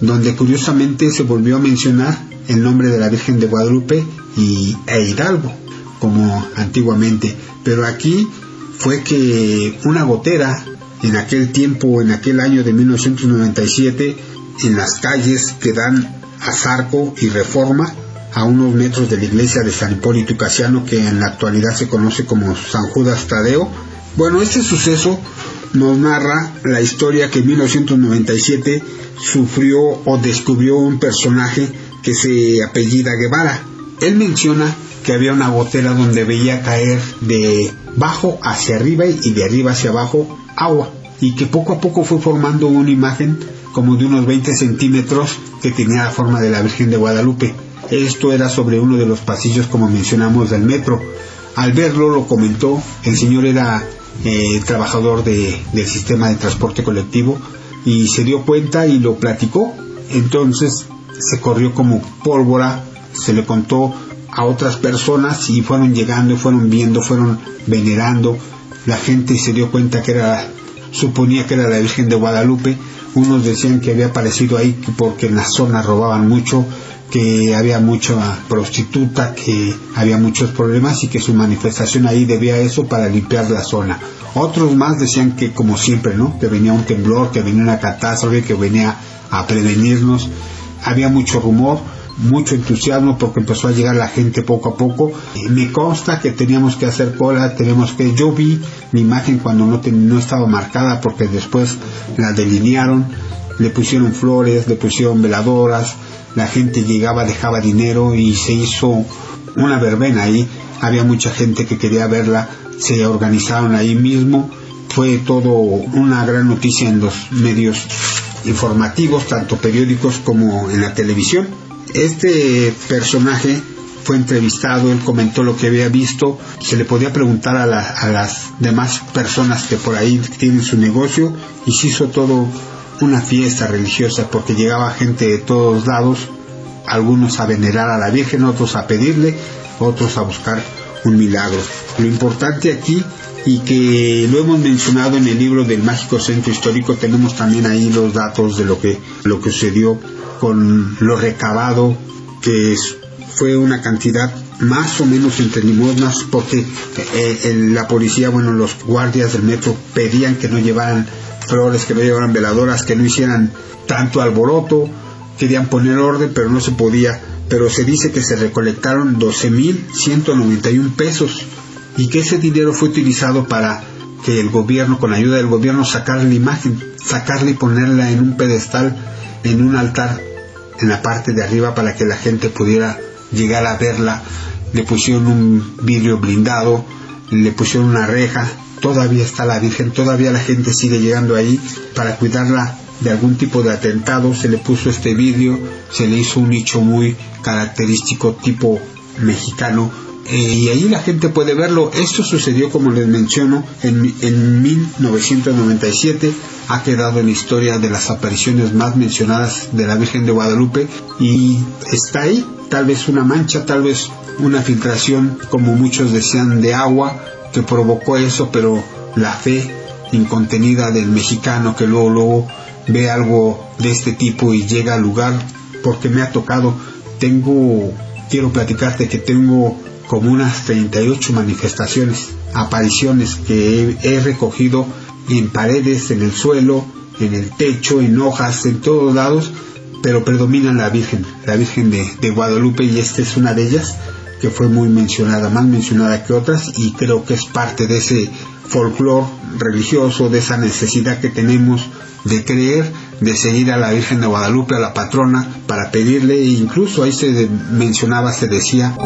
donde curiosamente se volvió a mencionar el nombre de la Virgen de Guadalupe e Hidalgo, como antiguamente. Pero aquí fue que una gotera, en aquel tiempo, en aquel año de 1997, en las calles que dan a Zarco y Reforma, a unos metros de la iglesia de San Hipólito y Casiano, que en la actualidad se conoce como San Judas Tadeo. Bueno, este suceso nos narra la historia que en 1997 sufrió o descubrió un personaje que se apellida Guevara. Él menciona que había una gotera donde veía caer de abajo hacia arriba y de arriba hacia abajo agua, y que poco a poco fue formando una imagen como de unos 20 centímetros que tenía la forma de la Virgen de Guadalupe. Esto era sobre uno de los pasillos, como mencionamos, del metro. Al verlo, lo comentó, el señor era trabajador del sistema de transporte colectivo, y se dio cuenta y lo platicó. Entonces se corrió como pólvora, se le contó a otras personas y fueron llegando, fueron viendo, fueron venerando. La gente se dio cuenta que suponía que era la Virgen de Guadalupe. Unos decían que había aparecido ahí porque en la zona robaban mucho, que había mucha prostituta, que había muchos problemas y que su manifestación ahí debía a eso para limpiar la zona. Otros más decían que, como siempre, ¿no?, que venía un temblor, que venía una catástrofe, que venía a prevenirnos. Había mucho rumor, mucho entusiasmo, porque empezó a llegar la gente poco a poco. Me consta que teníamos que hacer cola, yo vi la imagen cuando no estaba marcada, porque después la delinearon, le pusieron flores, le pusieron veladoras, la gente llegaba, dejaba dinero y se hizo una verbena ahí. Había mucha gente que quería verla, se organizaron ahí mismo. Fue todo una gran noticia en los medios informativos, tanto periódicos como en la televisión. Este personaje fue entrevistado, él comentó lo que había visto. Se le podía preguntar a las demás personas que por ahí tienen su negocio, y se hizo todo una fiesta religiosa, porque llegaba gente de todos lados, algunos a venerar a la Virgen, otros a pedirle, otros a buscar un milagro. Lo importante aquí, y que lo hemos mencionado en el libro del Mágico Centro Histórico, tenemos también ahí los datos de lo que sucedió con lo recabado, que fue una cantidad más o menos entre limosnas, porque la policía, los guardias del metro pedían que no llevaran flores, que no llevaran veladoras, que no hicieran tanto alboroto. Querían poner orden, pero no se podía. Pero se dice que se recolectaron 12,191 pesos, y que ese dinero fue utilizado para que el gobierno, con ayuda del gobierno, sacarle la imagen, sacarla y ponerla en un pedestal, en un altar en la parte de arriba, para que la gente pudiera llegar a verla. Le pusieron un vidrio blindado, le pusieron una reja. Todavía está la Virgen, todavía la gente sigue llegando ahí para cuidarla de algún tipo de atentado. Se le puso este vidrio, se le hizo un nicho muy característico, tipo mexicano, y ahí la gente puede verlo. Esto sucedió, como les menciono, en 1997. Ha quedado en la historia de las apariciones más mencionadas de la Virgen de Guadalupe, y está ahí. Tal vez una mancha, tal vez una filtración, como muchos decían, de agua, que provocó eso, pero la fe incontenida del mexicano, que luego ve algo de este tipo y llega al lugar. Porque me ha tocado, quiero platicarte que tengo como unas 38 manifestaciones, apariciones que he recogido en paredes, en el suelo, en el techo, en hojas, en todos lados, pero predominan la Virgen de Guadalupe, y esta es una de ellas, que fue muy mencionada, más mencionada que otras, y creo que es parte de ese folclore religioso, de esa necesidad que tenemos de creer, de seguir a la Virgen de Guadalupe, a la patrona, para pedirle. E incluso ahí se mencionaba, se decía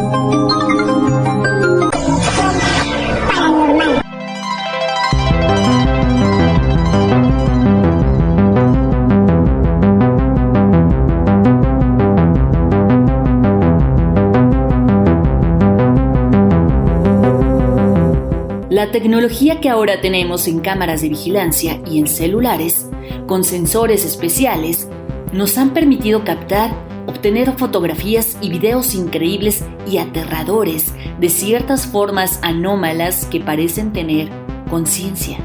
La tecnología que ahora tenemos en cámaras de vigilancia y en celulares, con sensores especiales, nos han permitido captar, obtener fotografías y videos increíbles y aterradores de ciertas formas anómalas que parecen tener conciencia.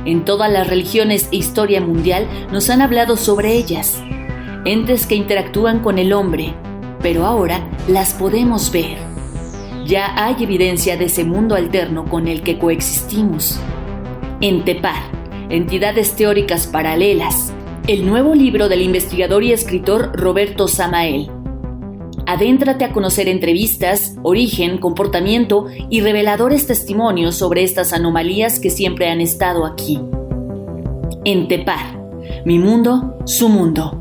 En todas las religiones e historia mundial nos han hablado sobre ellas, entes que interactúan con el hombre, pero ahora las podemos ver. Ya hay evidencia de ese mundo alterno con el que coexistimos. Entepar, entidades teóricas paralelas, el nuevo libro del investigador y escritor Roberto Samael. Adéntrate a conocer entrevistas, origen, comportamiento y reveladores testimonios sobre estas anomalías que siempre han estado aquí. Entepar, mi mundo, su mundo.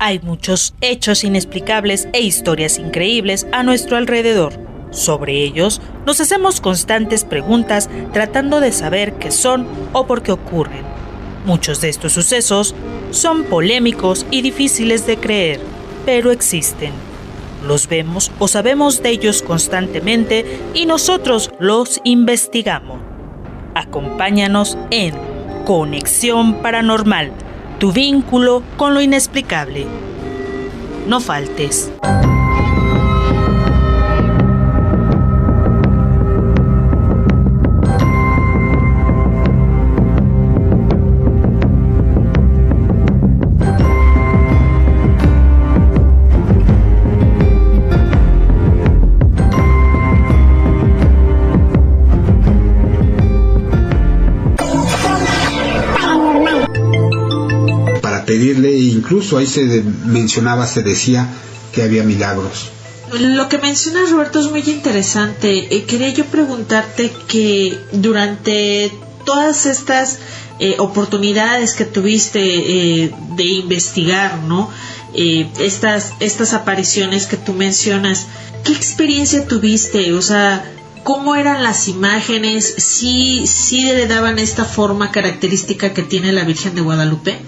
Hay muchos hechos inexplicables e historias increíbles a nuestro alrededor. Sobre ellos, nos hacemos constantes preguntas tratando de saber qué son o por qué ocurren. Muchos de estos sucesos son polémicos y difíciles de creer, pero existen. Los vemos o sabemos de ellos constantemente y nosotros los investigamos. Acompáñanos en Conexión Paranormal, tu vínculo con lo inexplicable. No faltes. Pedirle, incluso ahí se decía que había milagros. Lo que mencionas, Roberto, es muy interesante. Quería yo preguntarte que durante todas estas oportunidades que tuviste de investigar, ¿no? Estas apariciones que tú mencionas, ¿qué experiencia tuviste? O sea, ¿cómo eran las imágenes? ¿Sí le daban esta forma característica que tiene la Virgen de Guadalupe?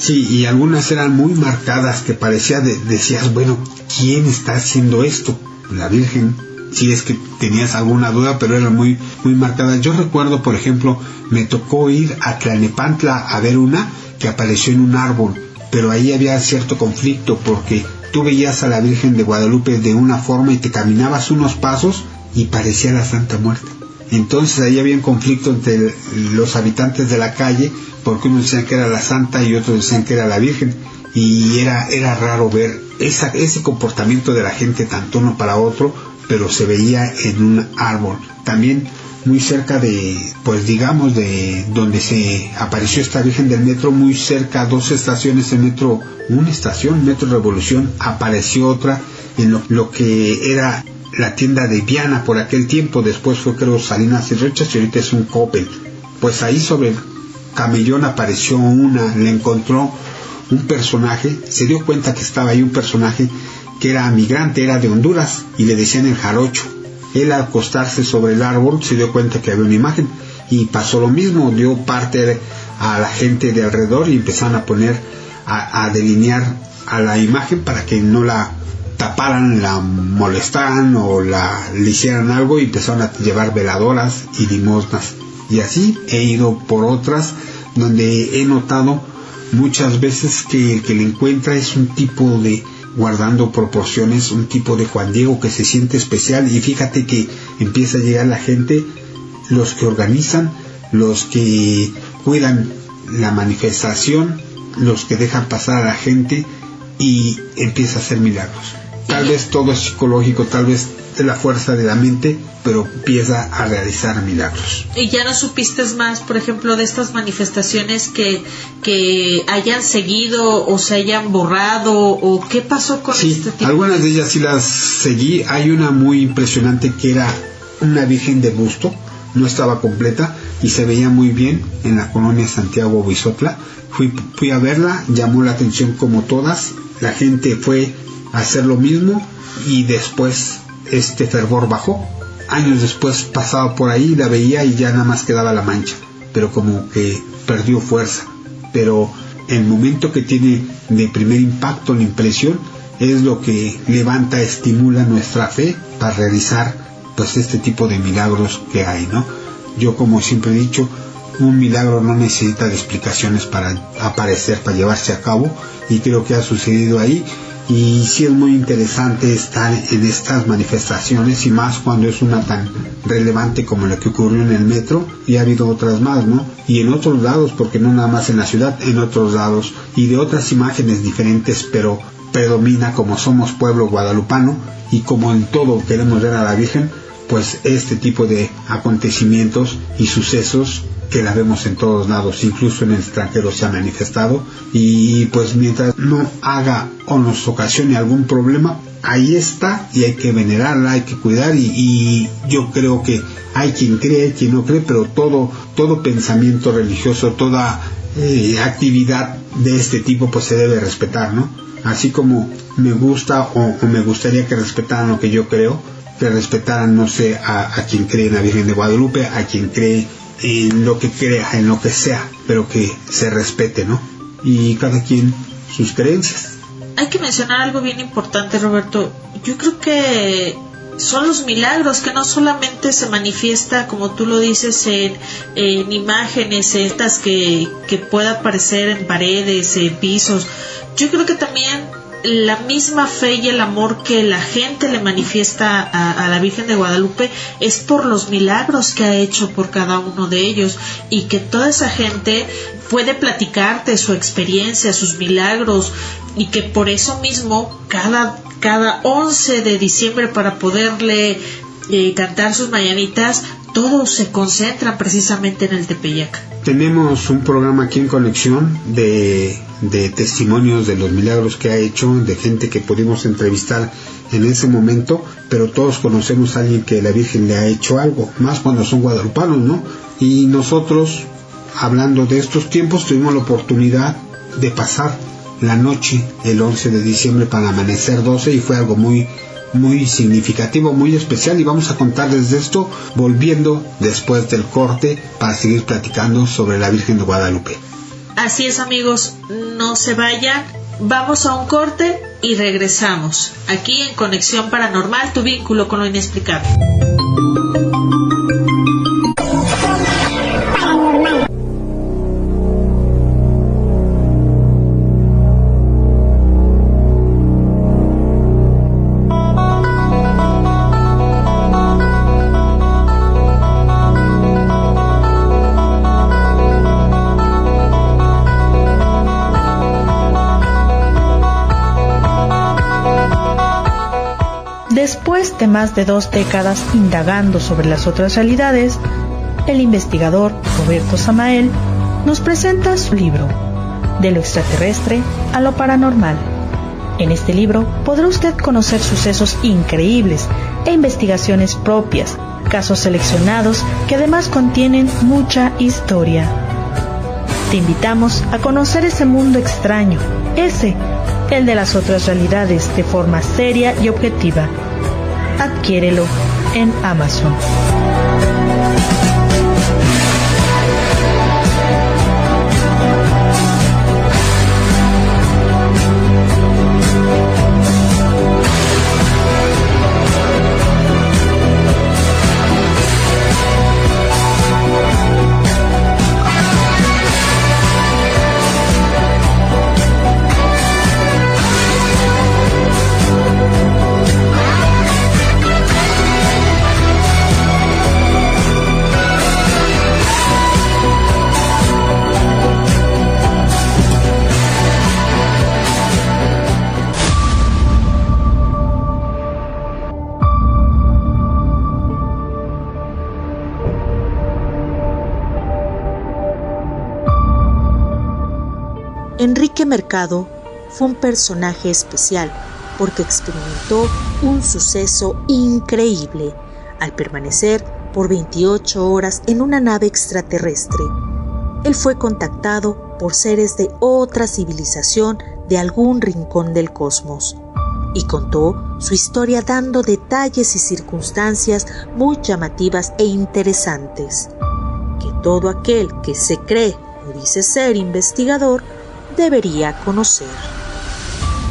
Sí, y algunas eran muy marcadas, que parecía, decías, bueno, ¿quién está haciendo esto? La Virgen, si es que tenías alguna duda, pero eran muy, muy marcadas. Yo recuerdo, por ejemplo, me tocó ir a Tlalnepantla a ver una que apareció en un árbol, pero ahí había cierto conflicto, porque tú veías a la Virgen de Guadalupe de una forma y te caminabas unos pasos y parecía la Santa Muerta. Entonces ahí había un conflicto entre los habitantes de la calle, porque unos decían que era la Santa y otros decían que era la Virgen, y era raro ver ese comportamiento de la gente tanto uno para otro, pero se veía en un árbol. También muy cerca de, pues digamos, de donde se apareció esta Virgen del metro, muy cerca, 2 estaciones de metro, una estación, Metro Revolución, apareció otra en lo que era la tienda de Viana por aquel tiempo. Después fue, creo, Salinas y Rechas, y ahorita es un Coppel. Pues ahí sobre el camellón apareció le encontró un personaje, se dio cuenta que estaba ahí un personaje que era migrante, era de Honduras, y le decían el Jarocho. Él, al acostarse sobre el árbol, se dio cuenta que había una imagen, y pasó lo mismo, dio parte a la gente de alrededor y empezaron a poner, a delinear a la imagen para que no la taparan, la molestaran o le hicieran algo, y empezaron a llevar veladoras y limosnas. Y así he ido por otras donde he notado muchas veces que el que le encuentra es un tipo de, guardando proporciones, un tipo de Juan Diego que se siente especial. Y fíjate que empieza a llegar la gente, los que organizan, los que cuidan la manifestación, los que dejan pasar a la gente, y empieza a hacer milagros. Tal vez todo es psicológico, tal vez es la fuerza de la mente, pero empieza a realizar milagros. ¿Y ya no supiste más, por ejemplo, de estas manifestaciones que hayan seguido o se hayan borrado, o qué pasó con este tipo? Algunas de ellas sí las seguí. Hay una muy impresionante que era una virgen de busto, no estaba completa y se veía muy bien en la colonia Santiago Huizotla. Fui a verla, llamó la atención como todas, la gente fue a hacer lo mismo y después este fervor bajó. Años después pasaba por ahí, la veía y ya nada más quedaba la mancha, pero como que perdió fuerza. Pero el momento que tiene de primer impacto, la impresión, es lo que levanta, estimula nuestra fe para realizar pues este tipo de milagros que hay, ¿no? Yo, como siempre he dicho, un milagro no necesita de explicaciones para aparecer, para llevarse a cabo, y creo que ha sucedido ahí. Y sí es muy interesante estar en estas manifestaciones, y más cuando es una tan relevante como la que ocurrió en el metro, y ha habido otras más, ¿no? Y en otros lados, porque no nada más en la ciudad, en otros lados, y de otras imágenes diferentes, pero predomina, como somos pueblo guadalupano, y como en todo queremos ver a la Virgen, pues este tipo de acontecimientos y sucesos que la vemos en todos lados, incluso en el extranjero se ha manifestado, y pues mientras no haga o nos ocasione algún problema, ahí está, y hay que venerarla, hay que cuidar, y yo creo que hay quien cree, hay quien no cree, pero todo pensamiento religioso, toda actividad de este tipo pues se debe respetar, ¿no? Así como me gusta o me gustaría que respetaran lo que yo creo, que respetaran, no sé, a quien cree en la Virgen de Guadalupe, a quien cree en lo que crea, en lo que sea, pero que se respete, ¿no? Y cada quien sus creencias. Hay que mencionar algo bien importante, Roberto. Yo creo que son los milagros, que no solamente se manifiesta, como tú lo dices, en imágenes estas que pueda aparecer en paredes, en pisos. Yo creo que también la misma fe y el amor que la gente le manifiesta a la Virgen de Guadalupe es por los milagros que ha hecho por cada uno de ellos, y que toda esa gente puede platicarte su experiencia, sus milagros, y que por eso mismo cada 11 de diciembre, para poderle cantar sus mañanitas, todos se concentran precisamente en el Tepeyac. Tenemos un programa aquí en Conexión de testimonios de los milagros que ha hecho, de gente que pudimos entrevistar en ese momento, pero todos conocemos a alguien que la Virgen le ha hecho algo, más cuando son guadalupanos, ¿no? Y nosotros, hablando de estos tiempos, tuvimos la oportunidad de pasar la noche el 11 de diciembre para amanecer 12, y fue algo muy significativo, muy especial, y vamos a contarles de esto volviendo después del corte para seguir platicando sobre la Virgen de Guadalupe. Así es, amigos, no se vayan, vamos a un corte y regresamos aquí en Conexión Paranormal, tu vínculo con lo inexplicable. Después de más de 2 décadas indagando sobre las otras realidades, el investigador Roberto Samael nos presenta su libro, De lo extraterrestre a lo paranormal. En este libro podrá usted conocer sucesos increíbles e investigaciones propias, casos seleccionados que además contienen mucha historia. Te invitamos a conocer ese mundo extraño, el de las otras realidades, de forma seria y objetiva. Adquiérelo en Amazon. Enrique Mercado fue un personaje especial porque experimentó un suceso increíble al permanecer por 28 horas en una nave extraterrestre. Él fue contactado por seres de otra civilización de algún rincón del cosmos y contó su historia dando detalles y circunstancias muy llamativas e interesantes que todo aquel que se cree o dice ser investigador debería conocer.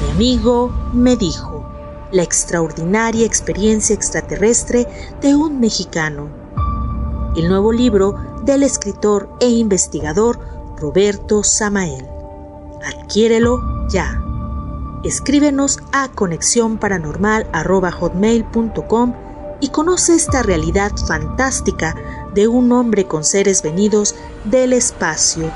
Mi amigo me dijo: la extraordinaria experiencia extraterrestre de un mexicano. El nuevo libro del escritor e investigador Roberto Samael. Adquiérelo ya. Escríbenos a conexionparanormal@hotmail.com y conoce esta realidad fantástica de un hombre con seres venidos del espacio.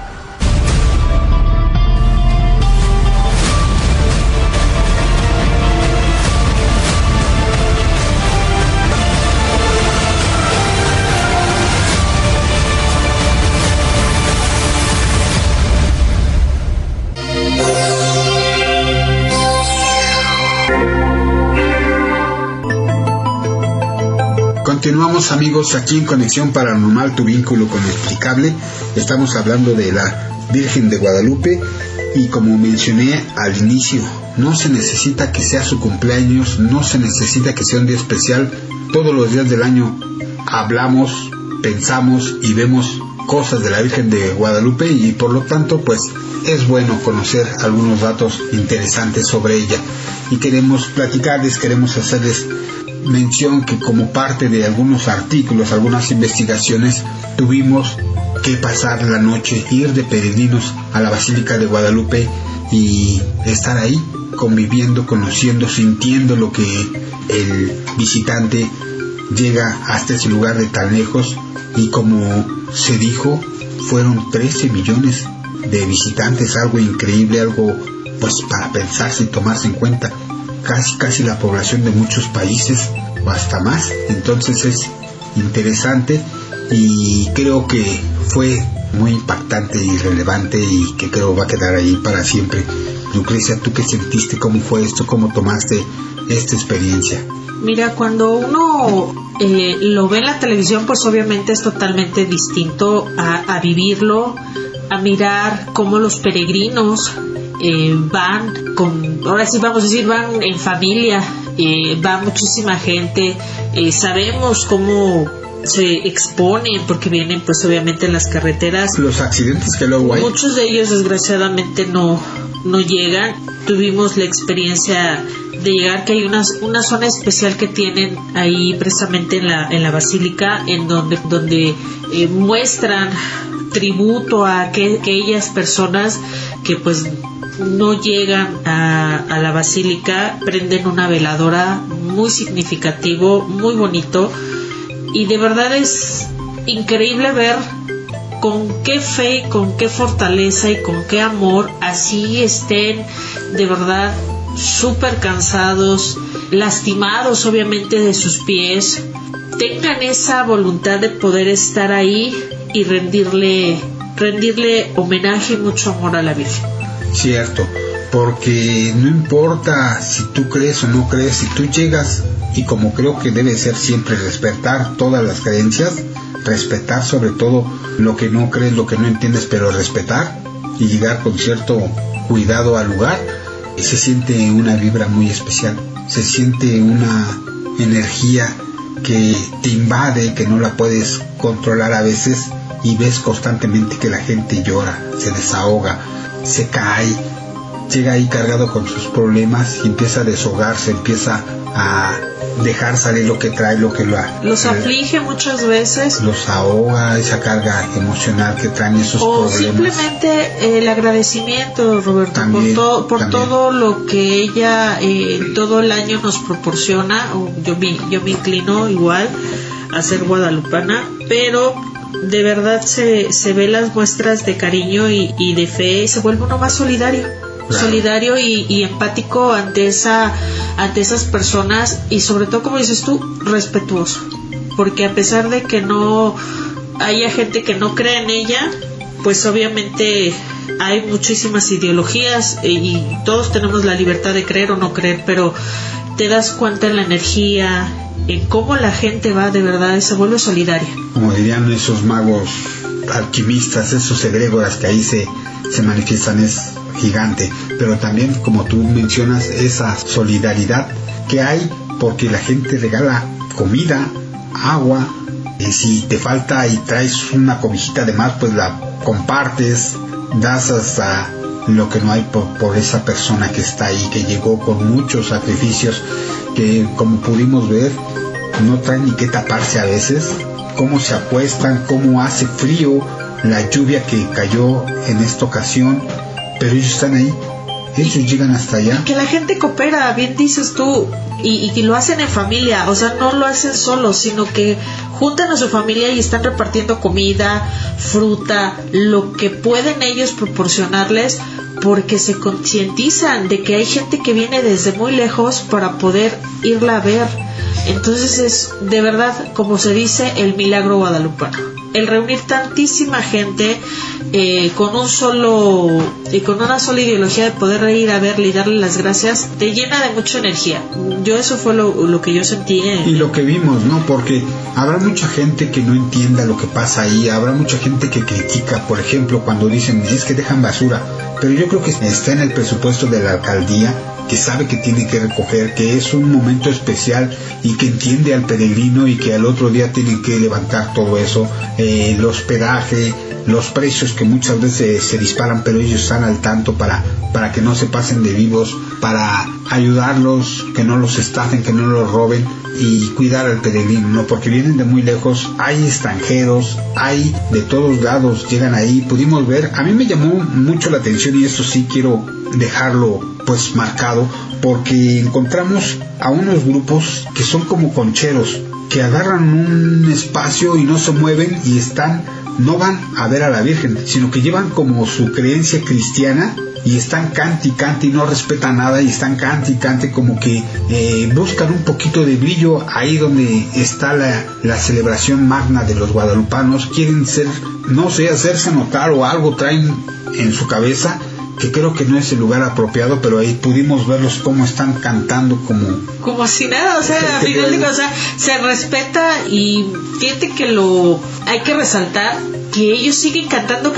Continuamos, amigos, aquí en Conexión Paranormal, tu vínculo con lo explicable. Estamos hablando de la Virgen de Guadalupe y, como mencioné al inicio, no se necesita que sea su cumpleaños, no se necesita que sea un día especial. Todos los días del año hablamos, pensamos y vemos cosas de la Virgen de Guadalupe y por lo tanto pues es bueno conocer algunos datos interesantes sobre ella y queremos platicarles, queremos hacerles mención que como parte de algunos artículos, algunas investigaciones, tuvimos que pasar la noche, ir de peregrinos a la Basílica de Guadalupe y estar ahí conviviendo, conociendo, sintiendo lo que el visitante llega hasta ese lugar de tan lejos. Y como se dijo, fueron 13 millones de visitantes, algo increíble, algo pues para pensarse y tomarse en cuenta. Casi la población de muchos países o hasta más. Entonces es interesante y creo que fue muy impactante y relevante y que creo va a quedar ahí para siempre. Lucrecia, ¿tú qué sentiste? ¿Cómo fue esto? ¿Cómo tomaste esta experiencia? Mira, cuando uno lo ve en la televisión, pues obviamente es totalmente distinto a vivirlo, a mirar cómo los peregrinos van ahora sí vamos a decir, van en familia, va muchísima gente, sabemos cómo se exponen porque vienen pues obviamente en las carreteras. Los accidentes que luego hay. Muchos de ellos desgraciadamente no llegan. Tuvimos la experiencia de llegar, que hay una zona especial que tienen ahí precisamente en la basílica, en donde muestran tributo a aquellas personas que pues no llegan a la basílica. Prenden una veladora, muy significativo, muy bonito, y de verdad es increíble ver con qué fe, con qué fortaleza y con qué amor así estén de verdad súper cansados, lastimados obviamente de sus pies, tengan esa voluntad de poder estar ahí y rendirle homenaje y mucho amor a la Virgen. Cierto, porque no importa si tú crees o no crees, si tú llegas, y como creo que debe ser siempre, respetar todas las creencias, respetar sobre todo lo que no crees, lo que no entiendes, pero respetar y llegar con cierto cuidado al lugar, se siente una vibra muy especial, se siente una energía que te invade, que no la puedes controlar a veces, y ves constantemente que la gente llora, se desahoga, se cae, llega ahí cargado con sus problemas y empieza a deshogarse, empieza a dejar salir lo que trae, los aflige muchas veces, los ahoga, esa carga emocional que traen esos o problemas. Simplemente el agradecimiento, Roberto, también, por todo lo que ella todo el año nos proporciona. Yo me inclino igual a ser guadalupana, pero de verdad se ve las muestras de cariño y de fe, y se vuelve uno más solidario. Claro. Solidario y empático ante esas personas, y sobre todo, como dices tú, respetuoso, porque a pesar de que no haya gente que no cree en ella, pues obviamente hay muchísimas ideologías y todos tenemos la libertad de creer o no creer, pero te das cuenta en la energía, en cómo la gente va de verdad, se vuelve solidaria. Como dirían esos magos alquimistas, esos egregoras que ahí se manifiestan, es gigante. Pero también, como tú mencionas, esa solidaridad que hay, porque la gente regala comida, agua, y si te falta y traes una cobijita de más, pues la compartes, das hasta lo que no hay por esa persona que está ahí, que llegó con muchos sacrificios, que como pudimos ver, no traen ni qué taparse a veces, cómo se acuestan, cómo hace frío, la lluvia que cayó en esta ocasión, pero ellos están ahí, ellos llegan hasta allá. Que la gente coopera, bien dices tú, y lo hacen en familia, o sea, no lo hacen solos, sino que juntan a su familia y están repartiendo comida, fruta, lo que pueden ellos proporcionarles, porque se concientizan de que hay gente que viene desde muy lejos para poder irla a ver. Entonces es de verdad, como se dice, el milagro guadalupano. El reunir tantísima gente con una sola ideología de poder ir a verle y darle las gracias, te llena de mucha energía. Eso fue lo que yo sentí. Y lo que vimos, ¿no? Porque habrá mucha gente que no entienda lo que pasa ahí, habrá mucha gente que critica, por ejemplo, cuando dicen, es que dejan basura. Pero yo creo que está en el presupuesto de la alcaldía, que sabe que tiene que recoger, que es un momento especial y que entiende al peregrino y que al otro día tienen que levantar todo eso, el hospedaje, los precios que muchas veces se disparan, pero ellos están al tanto para que no se pasen de vivos, para ayudarlos, que no los estafen, que no los roben y cuidar al peregrino, ¿no? Porque vienen de muy lejos, hay extranjeros, hay de todos lados, llegan ahí, pudimos ver, a mí me llamó mucho la atención y esto sí quiero dejarlo pues marcado, porque encontramos a unos grupos que son como concheros, que agarran un espacio y no se mueven y no van a ver a la Virgen, sino que llevan como su creencia cristiana y están cante y cante y no respetan nada y están cante y cante, como que buscan un poquito de brillo ahí donde está la celebración magna de los guadalupanos. Quieren ser, no sé, hacerse notar o algo traen en su cabeza, que creo que no es el lugar apropiado, pero ahí pudimos verlos cómo están cantando como si nada, o sea, al final digo, o sea, se respeta, y fíjate que hay que resaltar que ellos siguen cantando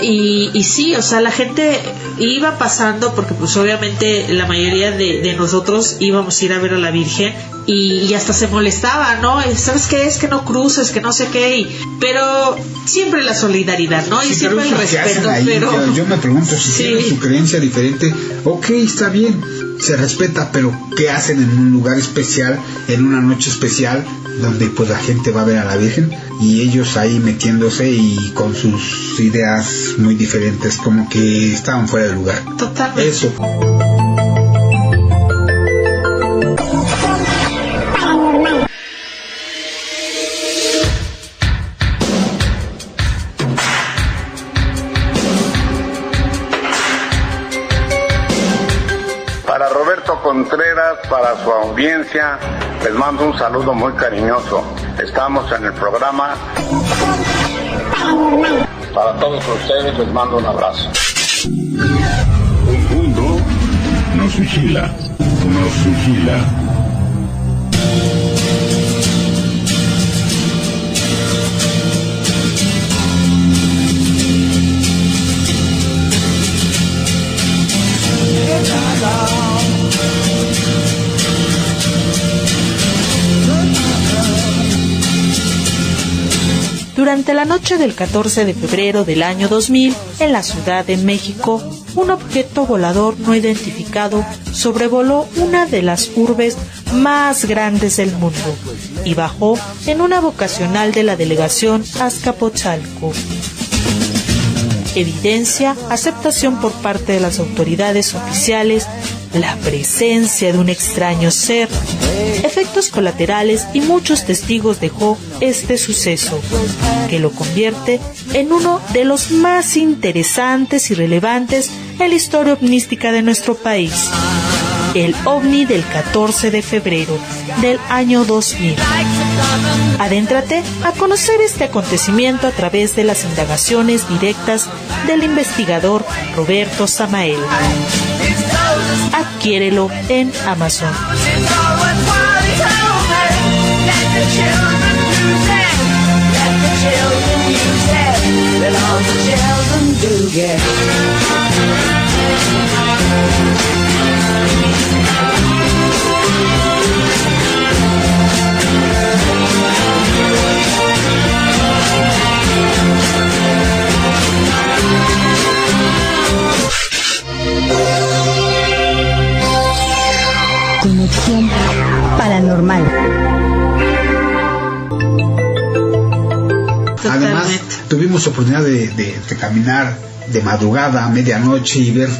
y sí, o sea, la gente iba pasando, porque pues obviamente la mayoría de nosotros íbamos a ir a ver a la Virgen y hasta se molestaba, ¿no? ¿Sabes qué? Es que no cruces, que no sé qué, pero siempre la solidaridad, ¿no? Sí, y siempre el respeto, pero yo me pregunto si tienen su creencia diferente, ok, está bien, se respeta, pero ¿qué hacen en un lugar especial, en una noche especial, donde pues la gente va a ver a la Virgen y ellos ahí metiéndose y con sus ideas muy diferentes, como que estaban fuera de lugar? Totalmente. Eso. Para Roberto Contreras, para su audiencia, les mando un saludo muy cariñoso. Estamos en el programa. Para todos ustedes les mando un abrazo. Un mundo nos vigila, nos vigila. Durante la noche del 14 de febrero del año 2000, en la Ciudad de México, un objeto volador no identificado sobrevoló una de las urbes más grandes del mundo y bajó en una vocacional de la delegación Azcapotzalco. Evidencia, aceptación por parte de las autoridades oficiales, la presencia de un extraño ser, efectos colaterales y muchos testigos dejó este suceso, que lo convierte en uno de los más interesantes y relevantes en la historia ovnística de nuestro país. el ovni del 14 de febrero del año 2000. Adéntrate a conocer este acontecimiento a través de las indagaciones directas del investigador Roberto Samael. Adquiérelo en Amazon. Conexión paranormal. Además, tuvimos oportunidad de caminar de madrugada a medianoche y ver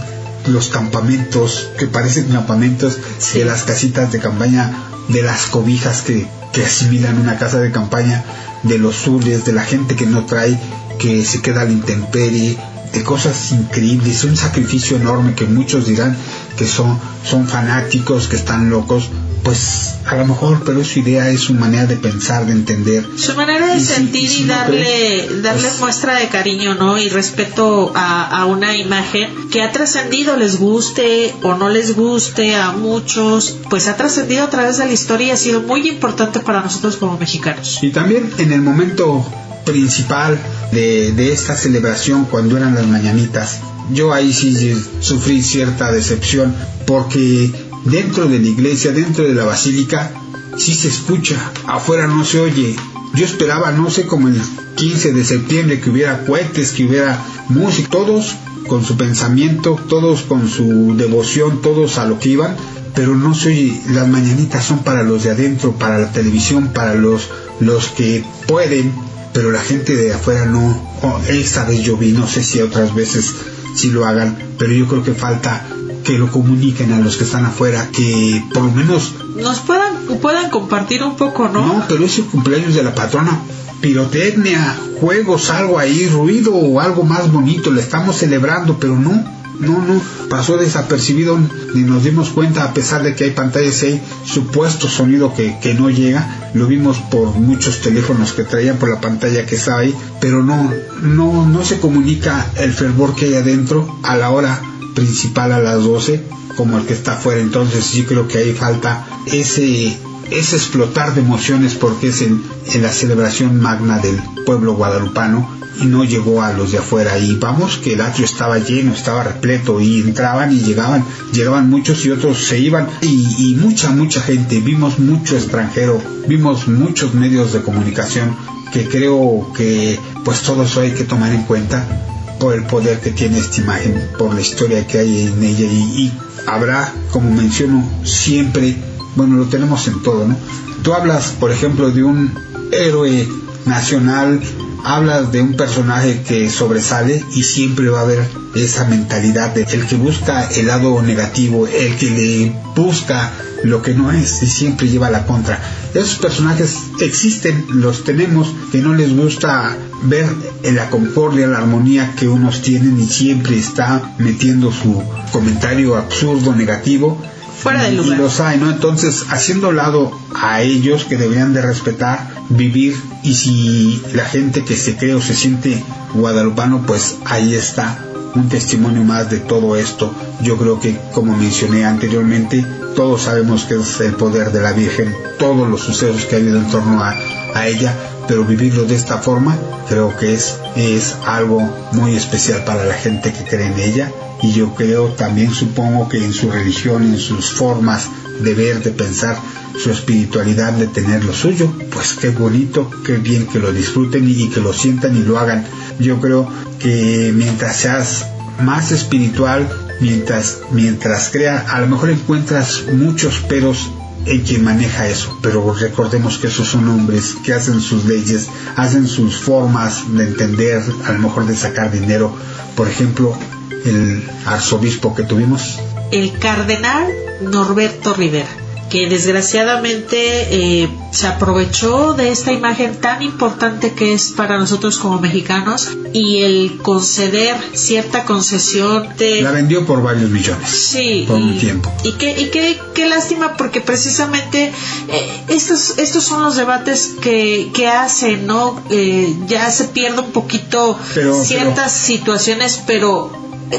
los campamentos que parecen campamentos, de las casitas de campaña, de las cobijas que asimilan una casa de campaña, de los zules, de la gente que no trae, que se queda a la intemperie, de cosas increíbles, un sacrificio enorme que muchos dirán que son fanáticos, que están locos. Pues a lo mejor, pero es su idea, es su manera de pensar, de entender, su manera de sentir y darle pues, muestra de cariño, ¿no? Y respeto a una imagen que ha trascendido, les guste o no les guste a muchos, pues ha trascendido a través de la historia y ha sido muy importante para nosotros como mexicanos. Y también en el momento principal de esta celebración, cuando eran las mañanitas, yo ahí sí sufrí cierta decepción, porque dentro de la iglesia, dentro de la basílica, sí se escucha, afuera no se oye. Yo esperaba, no sé, como el 15 de septiembre, que hubiera cohetes, que hubiera música, todos con su pensamiento, todos con su devoción, todos a lo que iban, pero no se oye. Las mañanitas son para los de adentro, para la televisión, para los que pueden, pero la gente de afuera no. Esta vez yo vi, no sé si otras veces sí lo hagan, pero yo creo que falta que lo comuniquen a los que están afuera, que por lo menos nos puedan compartir un poco, ¿no? No, pero es el cumpleaños de la patrona, pirotecnia, juegos, algo ahí, ruido o algo más bonito, le estamos celebrando, pero no, pasó desapercibido, ni nos dimos cuenta, a pesar de que hay pantallas, hay supuesto sonido que no llega, lo vimos por muchos teléfonos que traían por la pantalla que estaba ahí, pero no se comunica el fervor que hay adentro a la hora principal, a las 12, como el que está afuera. Entonces sí creo que ahí falta ese explotar de emociones, porque es en la celebración magna del pueblo guadalupano, y no llegó a los de afuera. Y vamos, que el atrio estaba lleno, estaba repleto, y entraban y llegaban muchos y otros se iban, y mucha gente. Vimos mucho extranjero, vimos muchos medios de comunicación, que creo que pues todo eso hay que tomar en cuenta por el poder que tiene esta imagen, por la historia que hay en ella, y habrá, como menciono siempre, bueno, lo tenemos en todo, ¿no? Tú hablas, por ejemplo, de un héroe nacional, hablas de un personaje que sobresale, y siempre va a haber esa mentalidad de el que busca el lado negativo, el que le busca lo que no es, y siempre lleva la contra. Esos personajes existen, los tenemos, que no les gusta ver en la concordia, la armonía que unos tienen, y siempre está metiendo su comentario absurdo, negativo, fuera de lugar. Y los hay, ¿no? Entonces, haciendo lado a ellos, que deberían de respetar, vivir, y si la gente que se cree o se siente guadalupano, pues ahí está un testimonio más de todo esto. Yo creo que, como mencioné anteriormente, todos sabemos que es el poder de la Virgen, todos los sucesos que ha habido en torno a ella, pero vivirlo de esta forma creo que es algo muy especial para la gente que cree en ella. Y yo creo, también supongo que en su religión, en sus formas de ver, de pensar, su espiritualidad, de tener lo suyo, pues qué bonito, qué bien que lo disfruten y que lo sientan y lo hagan. Yo creo que mientras seas más espiritual, mientras creas, a lo mejor encuentras muchos peros en quien maneja eso, pero recordemos que esos son hombres que hacen sus leyes, hacen sus formas de entender, a lo mejor de sacar dinero. Por ejemplo, el arzobispo que tuvimos, el cardenal Norberto Rivera, que desgraciadamente se aprovechó de esta imagen tan importante que es para nosotros como mexicanos, y el conceder cierta concesión la vendió por varios millones. Sí, por un tiempo. Y qué lástima, porque precisamente estos son los debates que hacen, ¿no? Ya se pierde un poquito ciertas situaciones, pero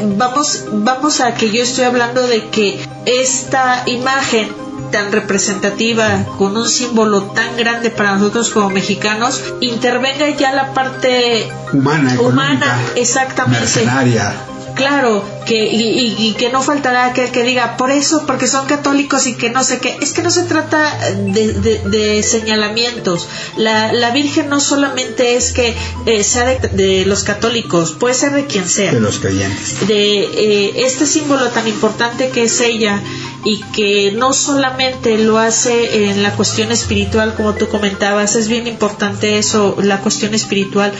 vamos a que yo estoy hablando de que esta imagen tan representativa, con un símbolo tan grande para nosotros como mexicanos, intervenga ya la parte humana, exactamente, mercenaria. Claro, y que no faltará aquel que diga, por eso, porque son católicos y que no sé qué. Es que no se trata de señalamientos. La Virgen no solamente es que sea de los católicos, puede ser de quien sea. De los creyentes. De este símbolo tan importante que es ella, y que no solamente lo hace en la cuestión espiritual, como tú comentabas, es bien importante eso, la cuestión espiritual,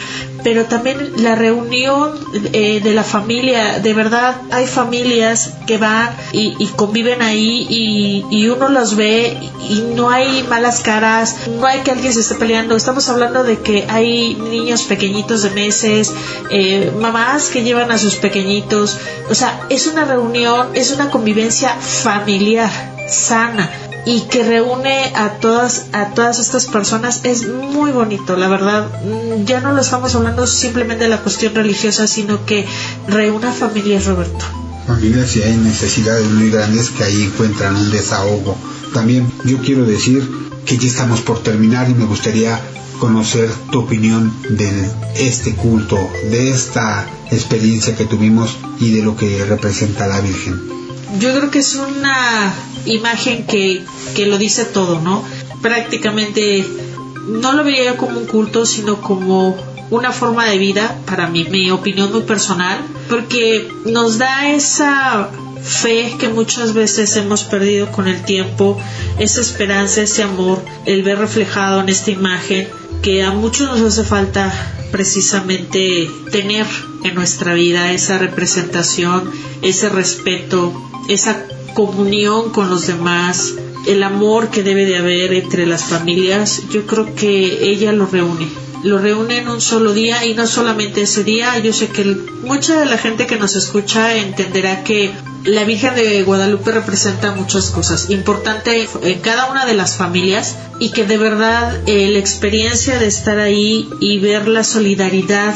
pero también la reunión de la familia. De verdad, hay familias que van y conviven ahí, y uno los ve y no hay malas caras, no hay que alguien se esté peleando. Estamos hablando de que hay niños pequeñitos de meses, mamás que llevan a sus pequeñitos. O sea, es una reunión, es una convivencia familiar sana, y que reúne a todas estas personas. Es muy bonito, la verdad. Ya no lo estamos hablando simplemente de la cuestión religiosa, sino que reúne a familias, Roberto. Familias, y hay necesidades muy grandes que ahí encuentran un desahogo. También yo quiero decir que ya estamos por terminar, y me gustaría conocer tu opinión de este culto, de esta experiencia que tuvimos y de lo que representa la Virgen. Yo creo que es una imagen que lo dice todo, ¿no? Prácticamente no lo vería yo como un culto, sino como una forma de vida, para mí, mi opinión muy personal, porque nos da esa fe que muchas veces hemos perdido con el tiempo, esa esperanza, ese amor, el ver reflejado en esta imagen, que a muchos nos hace falta precisamente tener en nuestra vida, esa representación, ese respeto, esa comunión con los demás, el amor que debe de haber entre las familias. Yo creo que ella lo reúne en un solo día, y no solamente ese día. Yo sé que mucha de la gente que nos escucha entenderá que la Virgen de Guadalupe representa muchas cosas importantes en cada una de las familias, y que de verdad la experiencia de estar ahí y ver la solidaridad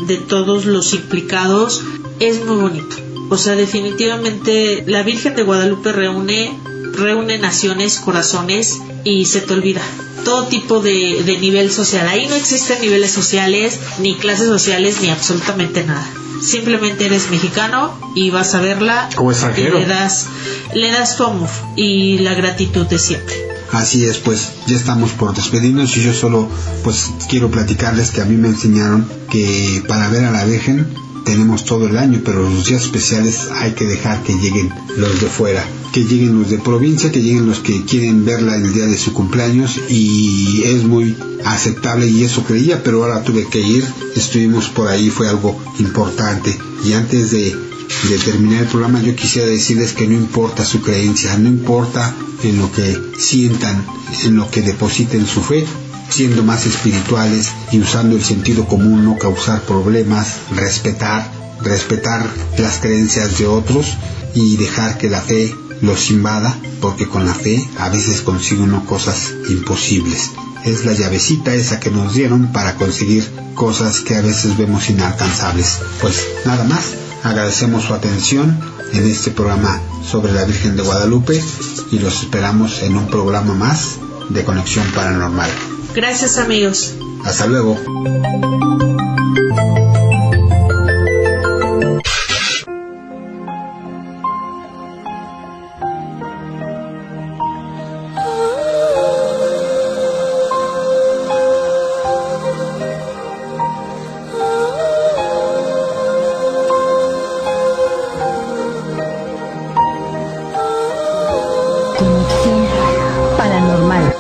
de todos los implicados es muy bonito. O sea, definitivamente la Virgen de Guadalupe reúne naciones, corazones, y se te olvida todo tipo de nivel social. Ahí no existen niveles sociales, ni clases sociales, ni absolutamente nada. Simplemente eres mexicano y vas a verla, como extranjero, y le das tu amor y la gratitud de siempre. Así es, pues ya estamos por despedirnos, y yo solo pues quiero platicarles que a mí me enseñaron que para ver a la Virgen tenemos todo el año, pero los días especiales hay que dejar que lleguen los de fuera, que lleguen los de provincia, que lleguen los que quieren verla el día de su cumpleaños, y es muy aceptable, y eso creía, pero ahora tuve que ir, estuvimos por ahí, fue algo importante. Y antes de terminar el programa, yo quisiera decirles que no importa su creencia, no importa en lo que sientan, en lo que depositen su fe, siendo más espirituales y usando el sentido común, no causar problemas, respetar las creencias de otros, y dejar que la fe los invada, porque con la fe a veces consigue uno cosas imposibles. Es la llavecita esa que nos dieron para conseguir cosas que a veces vemos inalcanzables. Pues nada más, agradecemos su atención en este programa sobre la Virgen de Guadalupe, y los esperamos en un programa más de Conexión Paranormal. Gracias, amigos. Hasta luego. Conexión Paranormal.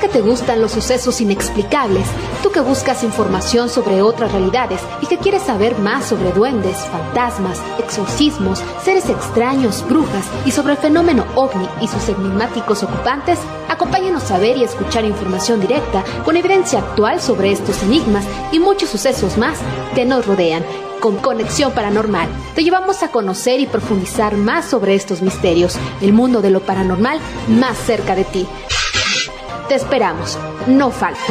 que te gustan los sucesos inexplicables, tú que buscas información sobre otras realidades y que quieres saber más sobre duendes, fantasmas, exorcismos, seres extraños, brujas y sobre el fenómeno OVNI y sus enigmáticos ocupantes, acompáñanos a ver y escuchar información directa con evidencia actual sobre estos enigmas y muchos sucesos más que nos rodean. Con Conexión Paranormal te llevamos a conocer y profundizar más sobre estos misterios, el mundo de lo paranormal más cerca de ti. Te esperamos, no falta.